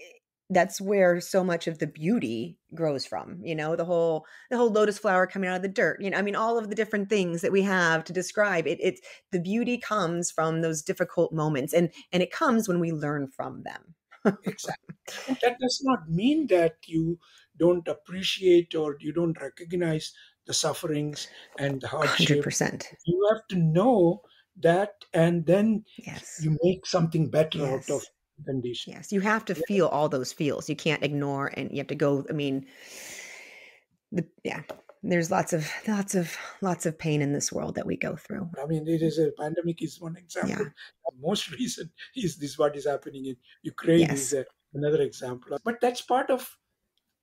that's where so much of the beauty grows from, the whole lotus flower coming out of the dirt. I mean, all of the different things that we have to describe it. It's the beauty comes from those difficult moments, and it comes when we learn from them. Exactly. And that does not mean that you don't appreciate or you don't recognize the sufferings and the hardship. 100%. You have to know that, and then Yes. you make something better out of Yes. condition. Yes, you have to feel all those feels. You can't ignore, and you have to go. I mean, yeah, there's lots of pain in this world that we go through. I mean, it is a pandemic is one example. Yeah. Most recent is this what is happening in Ukraine is Yes. another example. But that's part of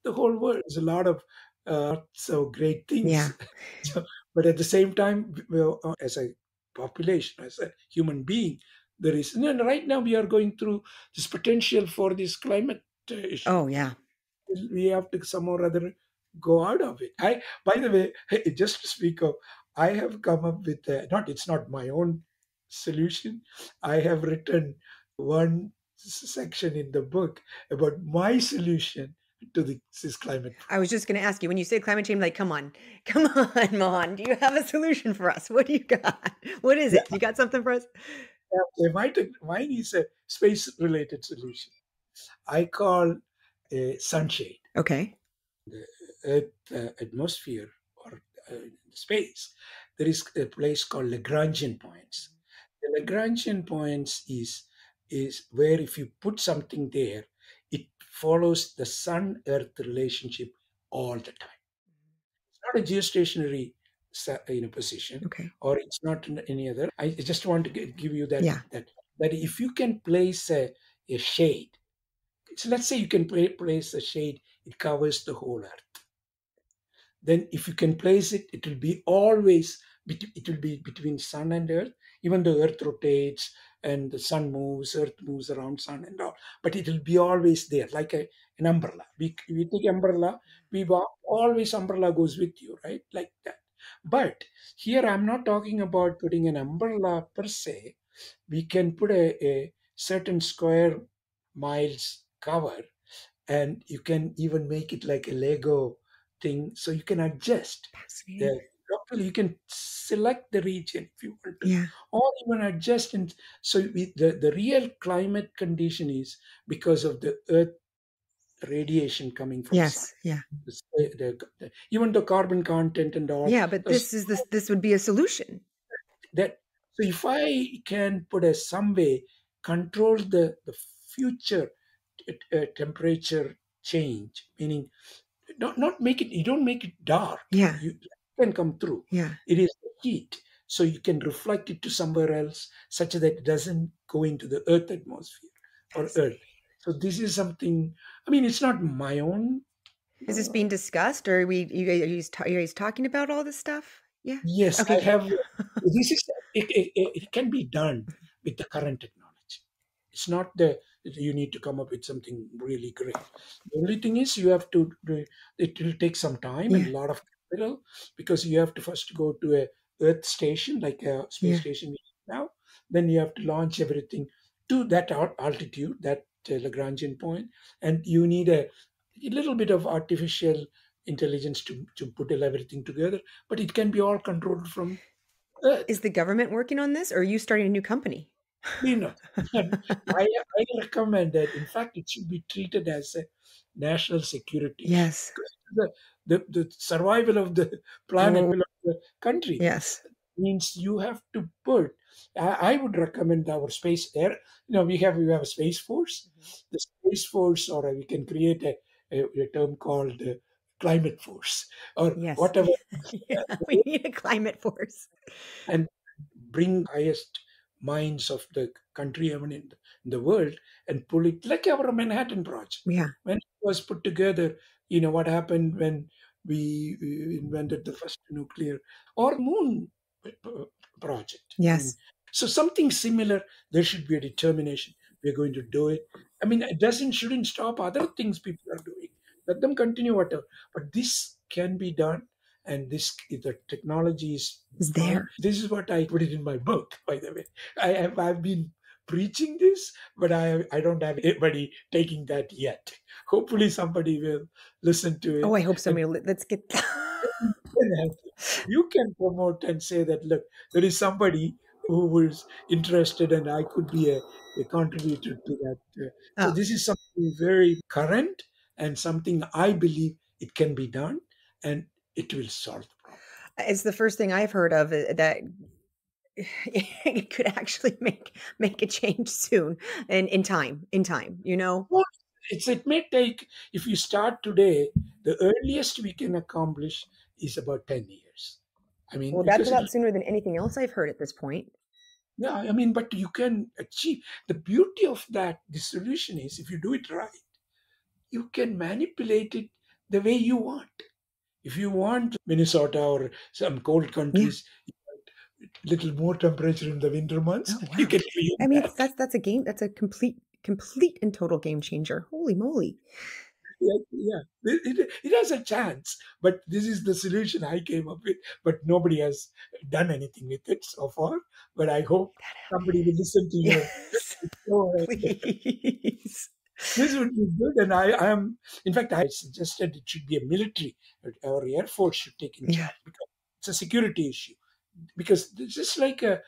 the whole world. There's a lot of not so great Yeah. things. So, but at the same time, well, as a population, as a human being, there is, and right now we are going through this potential for this climate issue. Oh, yeah. We have to somehow or other go out of it. By the way, just to speak of, I have come up with not. It's not my own solution. I have written one section in the book about my solution to this climate I was problem. just going to ask you when you say climate change, like, come on, Mohan, do you have a solution for us? What do you got? What is Yeah, it? You got something for us? mine is a space-related solution. I call sunshade. Okay. The Earth atmosphere or space, there is a place called Lagrangian points. The Lagrangian points is where if you put something there, it follows the Sun-Earth relationship all the time. It's not a geostationary position, Okay. or it's not in any other. I just want to give you that Yeah. that if you can place a shade, so let's say you can place a shade, it covers the whole Earth. Then if you can place it, it will be always, it will be between sun and earth. Even the earth rotates and the sun moves, earth moves around sun and all, but it will be always there, like an umbrella. We take umbrella, we walk, always umbrella goes with you, right? Like that. But here I'm not talking about putting an umbrella per se. We can put a certain square miles cover, and you can even make it like a Lego thing, so you can adjust Fascinating. the locally. You can select the region if you want to, Yeah. or even adjust. And so the real climate condition is because of the Earth radiation coming from sun. Yes. Yeah. Even the carbon content and all. Yeah. But this would be a solution. That so if I can put a some way control the future temperature change, meaning not make it, you don't make it dark, Yeah. you can come through, Yeah. it is heat, so you can reflect it to somewhere else such that it doesn't go into the earth atmosphere or earth. Fascinating. So this is something, I mean, it's not my own. Is this uh, being discussed, or are you guys talking about all this stuff? Yeah. Yes, Okay. I Good. have. This is it can be done with the current technology. It's not the you need to come up with something really great. The only thing is you have to do. It will take some time and Yeah. a lot of capital, because you have to first go to a Earth station, like a space Yeah. station we have now. Then you have to launch everything to that altitude, that Lagrangian point, and you need a little bit of artificial intelligence to put everything together, but it can be all controlled from Earth. Is the government working on this, or are you starting a new company? You know, I recommend that. In fact, it should be treated as a national security issue, Yes. because the survival of the planet, Oh, of the country, yes. means you have to put. I would recommend our space air. We have a space force. Mhm. The space force, or we can create a term called climate force, or Yes. whatever. Yeah, we need a climate force. And bring highest minds of the country, even in the world, and pull it like our Manhattan Project. Yeah. When it was put together, what happened when we invented the first nuclear or moon uh, project. I mean, Yes. so something similar. There should be a determination. We're going to do it. I mean, it doesn't shouldn't stop other things people are doing. Let them continue whatever. But this can be done, and the technology is It's fine. there. This is what I put it in my book, by the way. I've been preaching this, but I don't have anybody taking that yet. Hopefully, somebody will listen to Oh, it, I hope and somebody will, let's get you can promote and say that, look, there is somebody who was interested, and I could be a contributor to that. So Oh, this is something very current and something I believe it can be done, and it will solve the problem. it's the first thing I've heard of that it could actually make a change soon and in time. Well, it may take, if you start today, the earliest we can accomplish is about 10 years. I mean, Well, that's a because it, lot sooner than anything else I've heard at this point. yeah, I mean, but you can achieve the beauty of that. The solution is if you do it right, you can manipulate it the way you want. If you want Minnesota or some cold Yeah. countries, little more temperature in the winter months, Oh you wow. can I create mean, that. that's a game. That's a complete and total game changer. Holy moly. Yeah, yeah. It has a chance, but this is the solution I came up with. But nobody has done anything with it so far. But I hope somebody will listen to your Yes. show. And Please. this would be good. And I am, in fact, I suggested it should be a military or Air Force should take in Yeah. charge because it's a security issue. Because it's just like a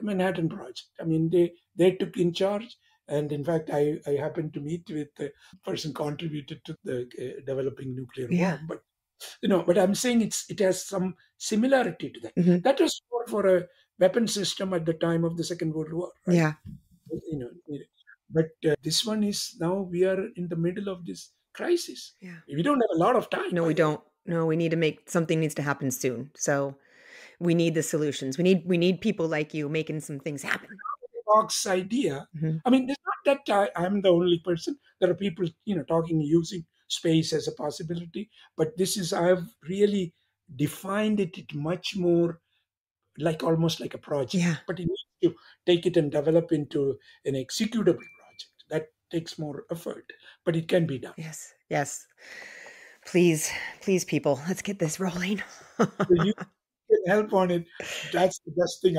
Manhattan Project. I mean, they took in charge, and in fact, I happened to meet with the person contributed to the developing nuclear Yeah. bomb. But but I'm saying it has some similarity to that. Hmm. That was for a weapon system at the time of the Second World War, right? Yeah. You know, but this one is now we are in the middle of this crisis. Yeah. We don't have a lot of time, No, by we the way. don't. No, we need to make something needs to happen soon. So we need the solutions. We need people like you making some things happen. Box idea. Hmm. I mean, it's not that I'm the only person. There are people, talking using space as a possibility. But this is I've really defined it much more like almost like a project. Yeah. But you need to take it and develop into an executable project. That takes more effort, but it can be done. Yes. Yes. Please, please, people, let's get this rolling. So you can help on it. That's the best thing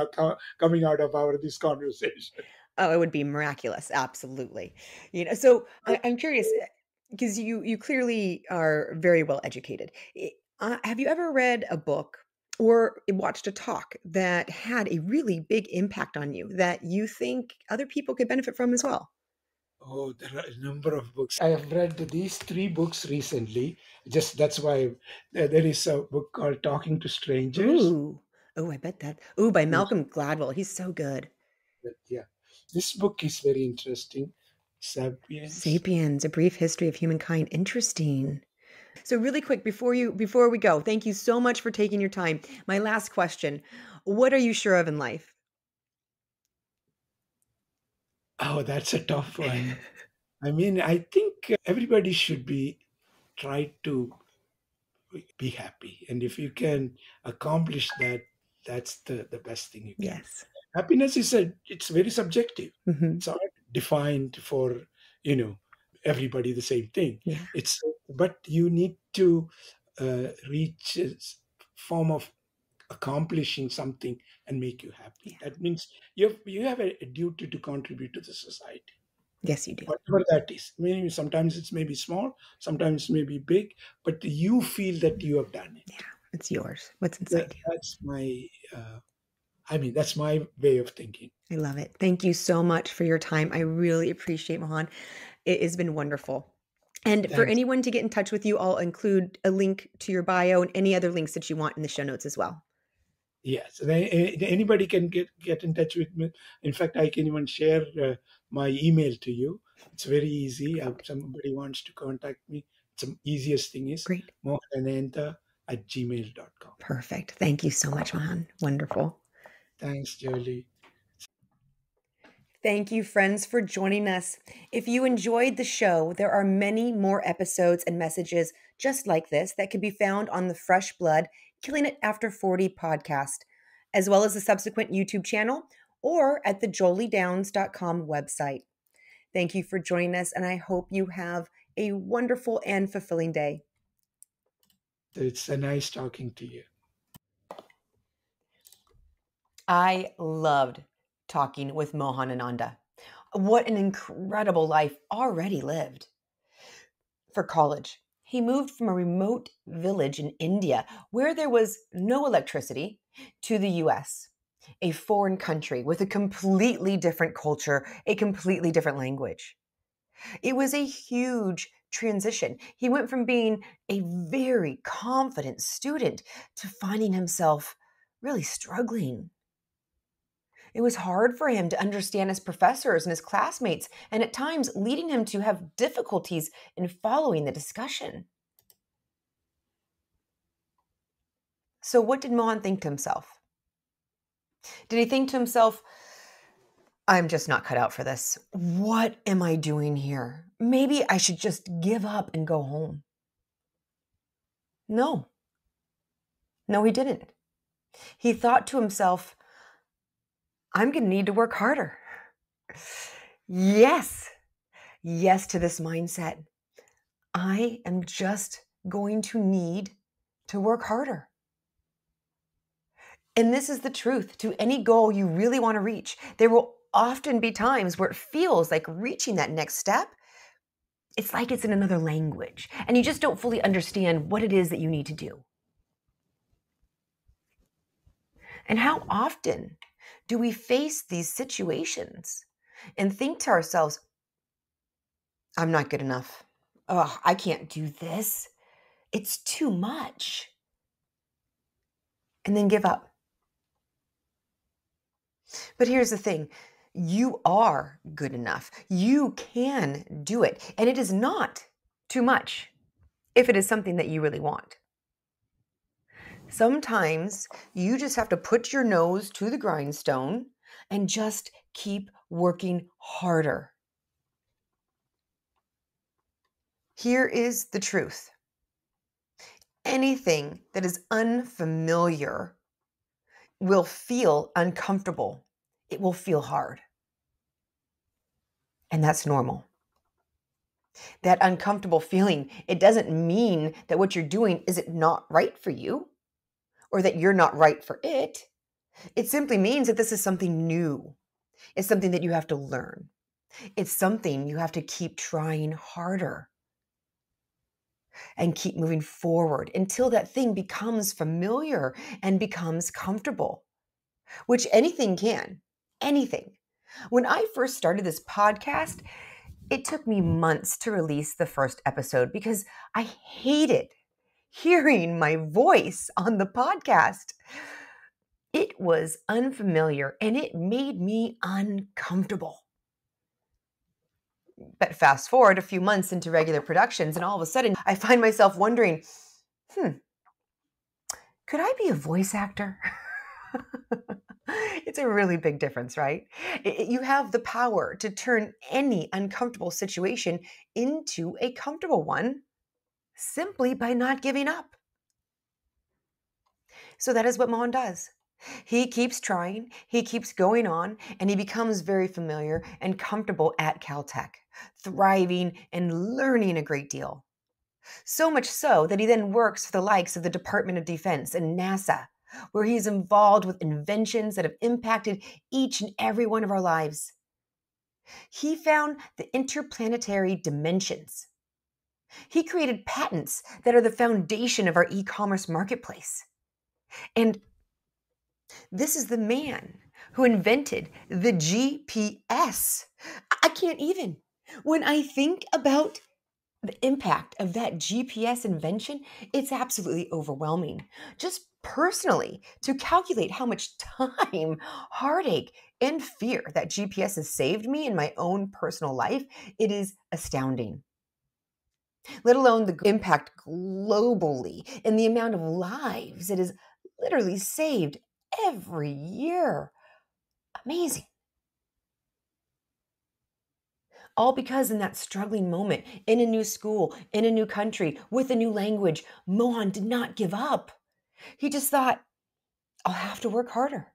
coming out of our this conversation. Oh, it would be miraculous, absolutely. So I'm curious because you clearly are very well educated. Have you ever read a book or watched a talk that had a really big impact on you that you think other people could benefit from as well? Oh, there are a number of books. I have read these three books recently. Just that's why there is a book called Talking to Strangers. Ooh, oh, I bet that. Ooh, by Uh, Malcolm Gladwell. He's so good. yeah, this book is very interesting. Sapiens. Sapiens: A Brief History of Humankind. Interesting. So really quick before we go, thank you so much for taking your time. My last question, what are you sure of in life? Oh, that's a tough one. I mean, I think everybody should be try to be happy, and if you can accomplish that, that's the best thing you can. Yes. Happiness is it's very subjective. Mhm. It's not defined for you know everybody the same thing. Yeah. It's but you need to reach a form of accomplishing something and make you happy. Yeah. That means you have a duty to contribute to the society, Yes, you do. whatever that is. Maybe sometimes it's maybe small, sometimes it may be big, but you feel that you have done Yeah. it. It's yours. What's inside you. That's my that's my way of thinking. I love it. Thank you so much for your time. I really appreciate Mohan. It has been wonderful. And for Thanks. anyone to get in touch with you, I'll include a link to your bio and any other links that you want in the show notes as well. Yes, anybody can get in touch with me. In fact, I can even share my email to you. It's very easy. If somebody wants to contact me, it's the easiest thing is Great. mohanananda@gmail.com. Perfect. Thank you so much, Mohan. Wonderful. Thanks, Jolie. Thank you, friends, for joining us. If you enjoyed the show, there are many more episodes and messages just like this that can be found on the Fresh Blood Killing It After 40 podcast, as well as the subsequent YouTube channel or at the joliedowns.com website. Thank you for joining us, and I hope you have a wonderful and fulfilling day. It's a nice talking to you. I loved talking with Mohan Ananda. What an incredible life already lived. For college, he moved from a remote village in India where there was no electricity to the US, a foreign country with a completely different culture, a completely different language. It was a huge transition. He went from being a very confident student to finding himself really struggling. It was hard for him to understand his professors and his classmates, and at times leading him to have difficulties in following the discussion. So, what did Mohan think to himself? Did he think to himself, I'm just not cut out for this. What am I doing here? Maybe I should just give up and go home. No, no, he didn't. He thought to himself, I'm going to need to work harder. Yes. Yes to this mindset. I am just going to need to work harder. And this is the truth. To any goal you really want to reach, there will often be times where it feels like reaching that next step, it's like it's in another language, and you just don't fully understand what it is that you need to do. And how often do we face these situations and think to ourselves, I'm not good enough. Oh, I can't do this. It's too much. And then give up. But here's the thing. You are good enough. You can do it. And it is not too much if it is something that you really want. Sometimes you just have to put your nose to the grindstone and just keep working harder. Here is the truth. Anything that is unfamiliar will feel uncomfortable. It will feel hard. And that's normal. That uncomfortable feeling, it doesn't mean that what you're doing is it not right for you or that you're not right for it. It simply means that this is something new. It's something that you have to learn. It's something you have to keep trying harder and keep moving forward until that thing becomes familiar and becomes comfortable, which anything can, anything. When I first started this podcast, it took me months to release the first episode because I hated hearing my voice on the podcast. It was unfamiliar and it made me uncomfortable. But fast forward a few months into regular productions, and all of a sudden I find myself wondering, could I be a voice actor? It's a really big difference, right? You have the power to turn any uncomfortable situation into a comfortable one simply by not giving up. So that is what Mohan does. He keeps trying, he keeps going on, and he becomes very familiar and comfortable at Caltech, thriving and learning a great deal. So much so that he then works for the likes of the Department of Defense and NASA, where he is involved with inventions that have impacted each and every one of our lives. He found the interplanetary dimensions. He created patents that are the foundation of our e-commerce marketplace. And this is the man who invented the GPS. I can't even. When I think about the impact of that GPS invention, it's absolutely overwhelming. Just personally, to calculate how much time, heartache, and fear that GPS has saved me in my own personal life, it is astounding. Let alone the impact globally and the amount of lives it has literally saved every year. Amazing. All because in that struggling moment, in a new school, in a new country, with a new language, Mohan did not give up. He just thought, I'll have to work harder.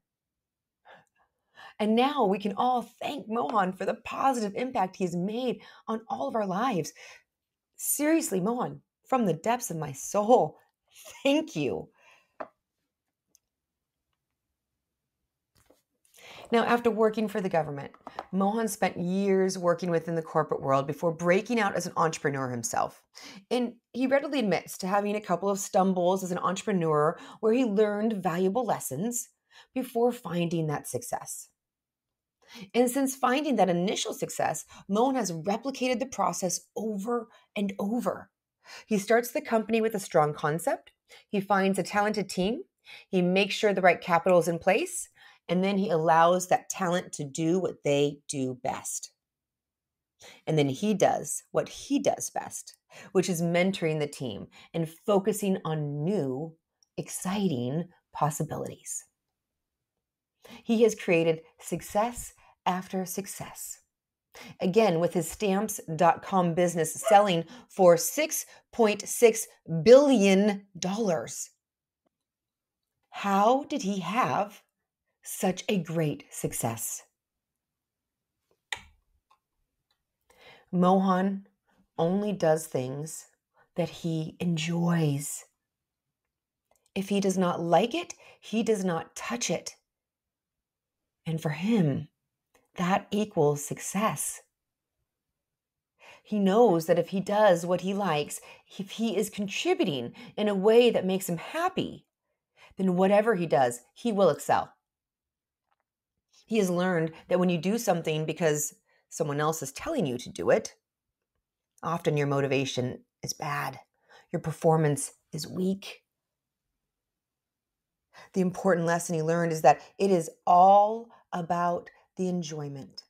And now we can all thank Mohan for the positive impact he has made on all of our lives. Seriously, Mohan, from the depths of my soul, thank you. Now, after working for the government, Mohan spent years working within the corporate world before breaking out as an entrepreneur himself. And he readily admits to having a couple of stumbles as an entrepreneur where he learned valuable lessons before finding that success. And since finding that initial success, Mohan has replicated the process over and over. He starts the company with a strong concept. He finds a talented team. He makes sure the right capital is in place. And then he allows that talent to do what they do best. And then he does what he does best, which is mentoring the team and focusing on new, exciting possibilities. He has created success after success. Again, with his stamps.com business selling for $6.6 billion. How did he have such a great success. Mohan only does things that he enjoys. If he does not like it, he does not touch it. And for him, that equals success. He knows that if he does what he likes, if he is contributing in a way that makes him happy, then whatever he does, he will excel. He has learned that when you do something because someone else is telling you to do it, often your motivation is bad. Your performance is weak. The important lesson he learned is that it is all about the enjoyment.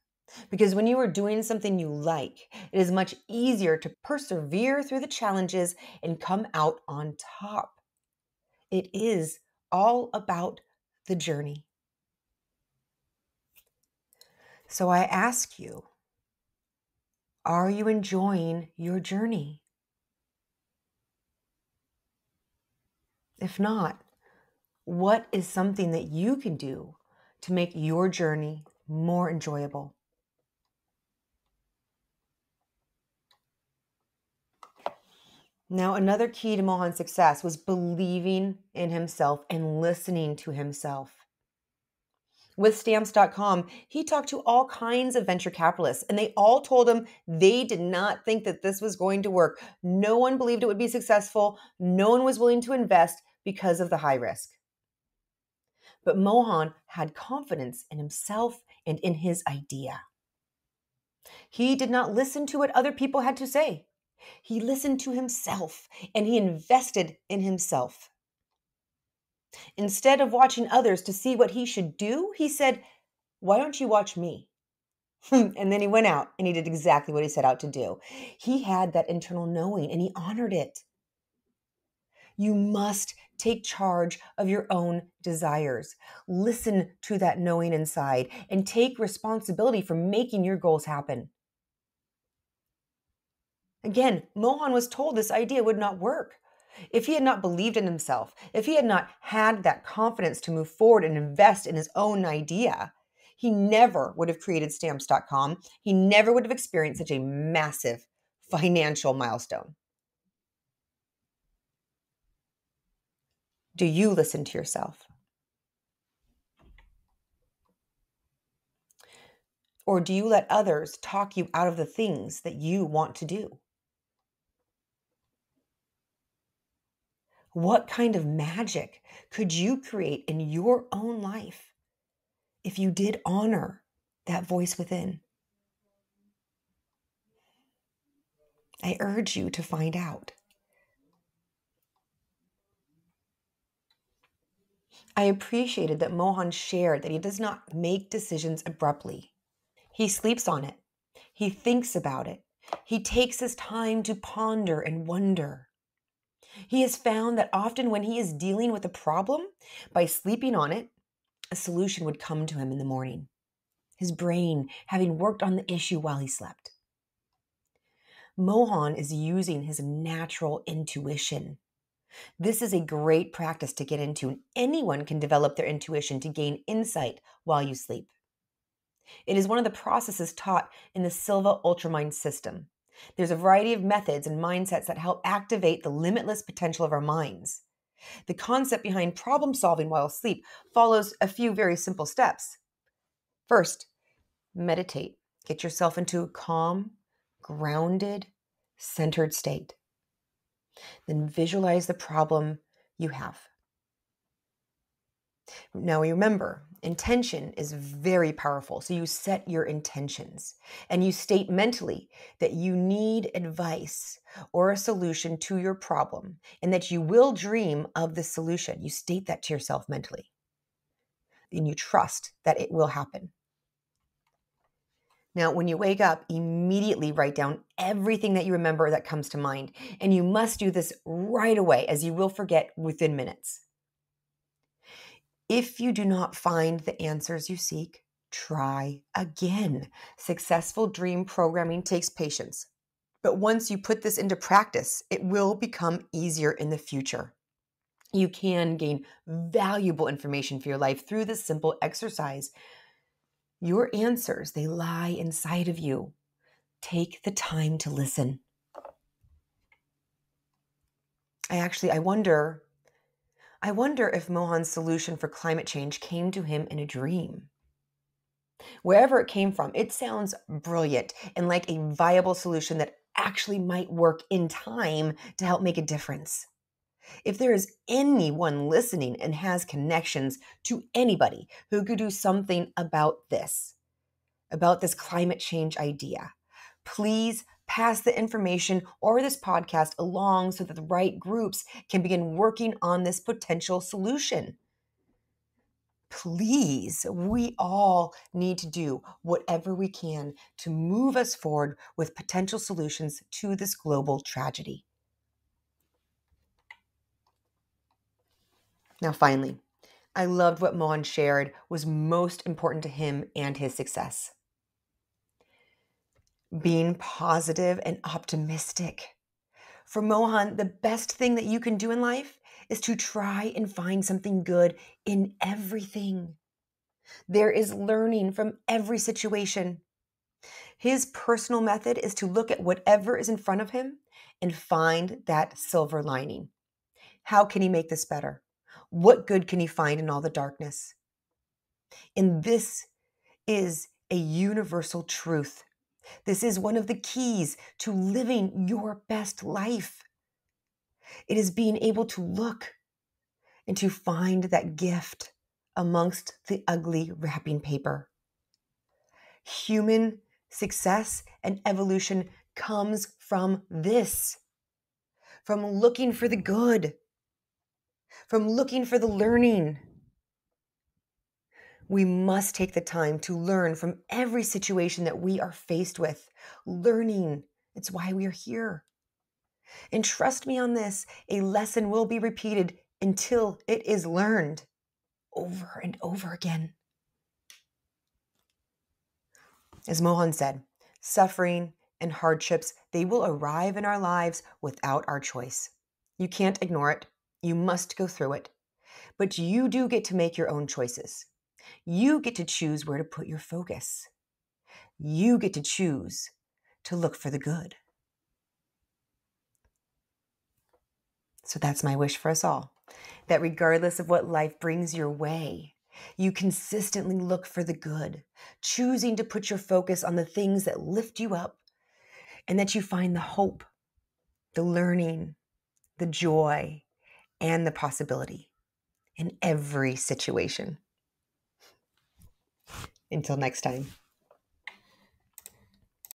Because when you are doing something you like, it is much easier to persevere through the challenges and come out on top. It is all about the journey. So I ask you, are you enjoying your journey? If not, what is something that you can do to make your journey more enjoyable? Now, another key to Mohan's success was believing in himself and listening to himself. With stamps.com, he talked to all kinds of venture capitalists, and they all told him they did not think that this was going to work. No one believed it would be successful. No one was willing to invest because of the high risk. But Mohan had confidence in himself and in his idea. He did not listen to what other people had to say. He listened to himself and he invested in himself. Instead of watching others to see what he should do, he said, "Why don't you watch me?" And then he went out and he did exactly what he set out to do. He had that internal knowing and he honored it. You must take charge of your own desires. Listen to that knowing inside and take responsibility for making your goals happen. Again, Mohan was told this idea would not work. If he had not believed in himself, if he had not had that confidence to move forward and invest in his own idea, he never would have created stamps.com. He never would have experienced such a massive financial milestone. Do you listen to yourself? Or do you let others talk you out of the things that you want to do? What kind of magic could you create in your own life if you did honor that voice within? I urge you to find out. I appreciated that Mohan shared that he does not make decisions abruptly. He sleeps on it. He thinks about it. He takes his time to ponder and wonder. He has found that often when he is dealing with a problem, by sleeping on it, a solution would come to him in the morning. His brain having worked on the issue while he slept. Mohan is using his natural intuition. This is a great practice to get into, and anyone can develop their intuition to gain insight while you sleep. It is one of the processes taught in the Silva Ultramind system. There's a variety of methods and mindsets that help activate the limitless potential of our minds. The concept behind problem solving while asleep follows a few very simple steps. First, meditate. Get yourself into a calm, grounded, centered state. Then visualize the problem you have. Now remember, intention is very powerful. So you set your intentions and you state mentally that you need advice or a solution to your problem and that you will dream of the solution. You state that to yourself mentally and you trust that it will happen. Now, when you wake up, immediately write down everything that you remember that comes to mind. And you must do this right away, as you will forget within minutes. If you do not find the answers you seek, try again. Successful dream programming takes patience. But once you put this into practice, it will become easier in the future. You can gain valuable information for your life through this simple exercise. Your answers, they lie inside of you. Take the time to listen. I wonder if Mohan's solution for climate change came to him in a dream. Wherever it came from, it sounds brilliant and like a viable solution that actually might work in time to help make a difference. If there is anyone listening and has connections to anybody who could do something about this climate change idea, please pass the information or this podcast along so that the right groups can begin working on this potential solution. Please, we all need to do whatever we can to move us forward with potential solutions to this global tragedy. Now, finally, I loved what Mohan shared was most important to him and his success. Being positive and optimistic. For Mohan, the best thing that you can do in life is to try and find something good in everything. There is learning from every situation. His personal method is to look at whatever is in front of him and find that silver lining. How can he make this better? What good can he find in all the darkness? And this is a universal truth. This is one of the keys to living your best life. It is being able to look and to find that gift amongst the ugly wrapping paper. Human success and evolution comes from this, from looking for the good, from looking for the learning. We must take the time to learn from every situation that we are faced with. Learning, it's why we are here. And trust me on this, a lesson will be repeated until it is learned over and over again. As Mohan said, suffering and hardships, they will arrive in our lives without our choice. You can't ignore it. You must go through it. But you do get to make your own choices. You get to choose where to put your focus. You get to choose to look for the good. So that's my wish for us all, that regardless of what life brings your way, you consistently look for the good, choosing to put your focus on the things that lift you up, and that you find the hope, the learning, the joy, and the possibility in every situation. Until next time.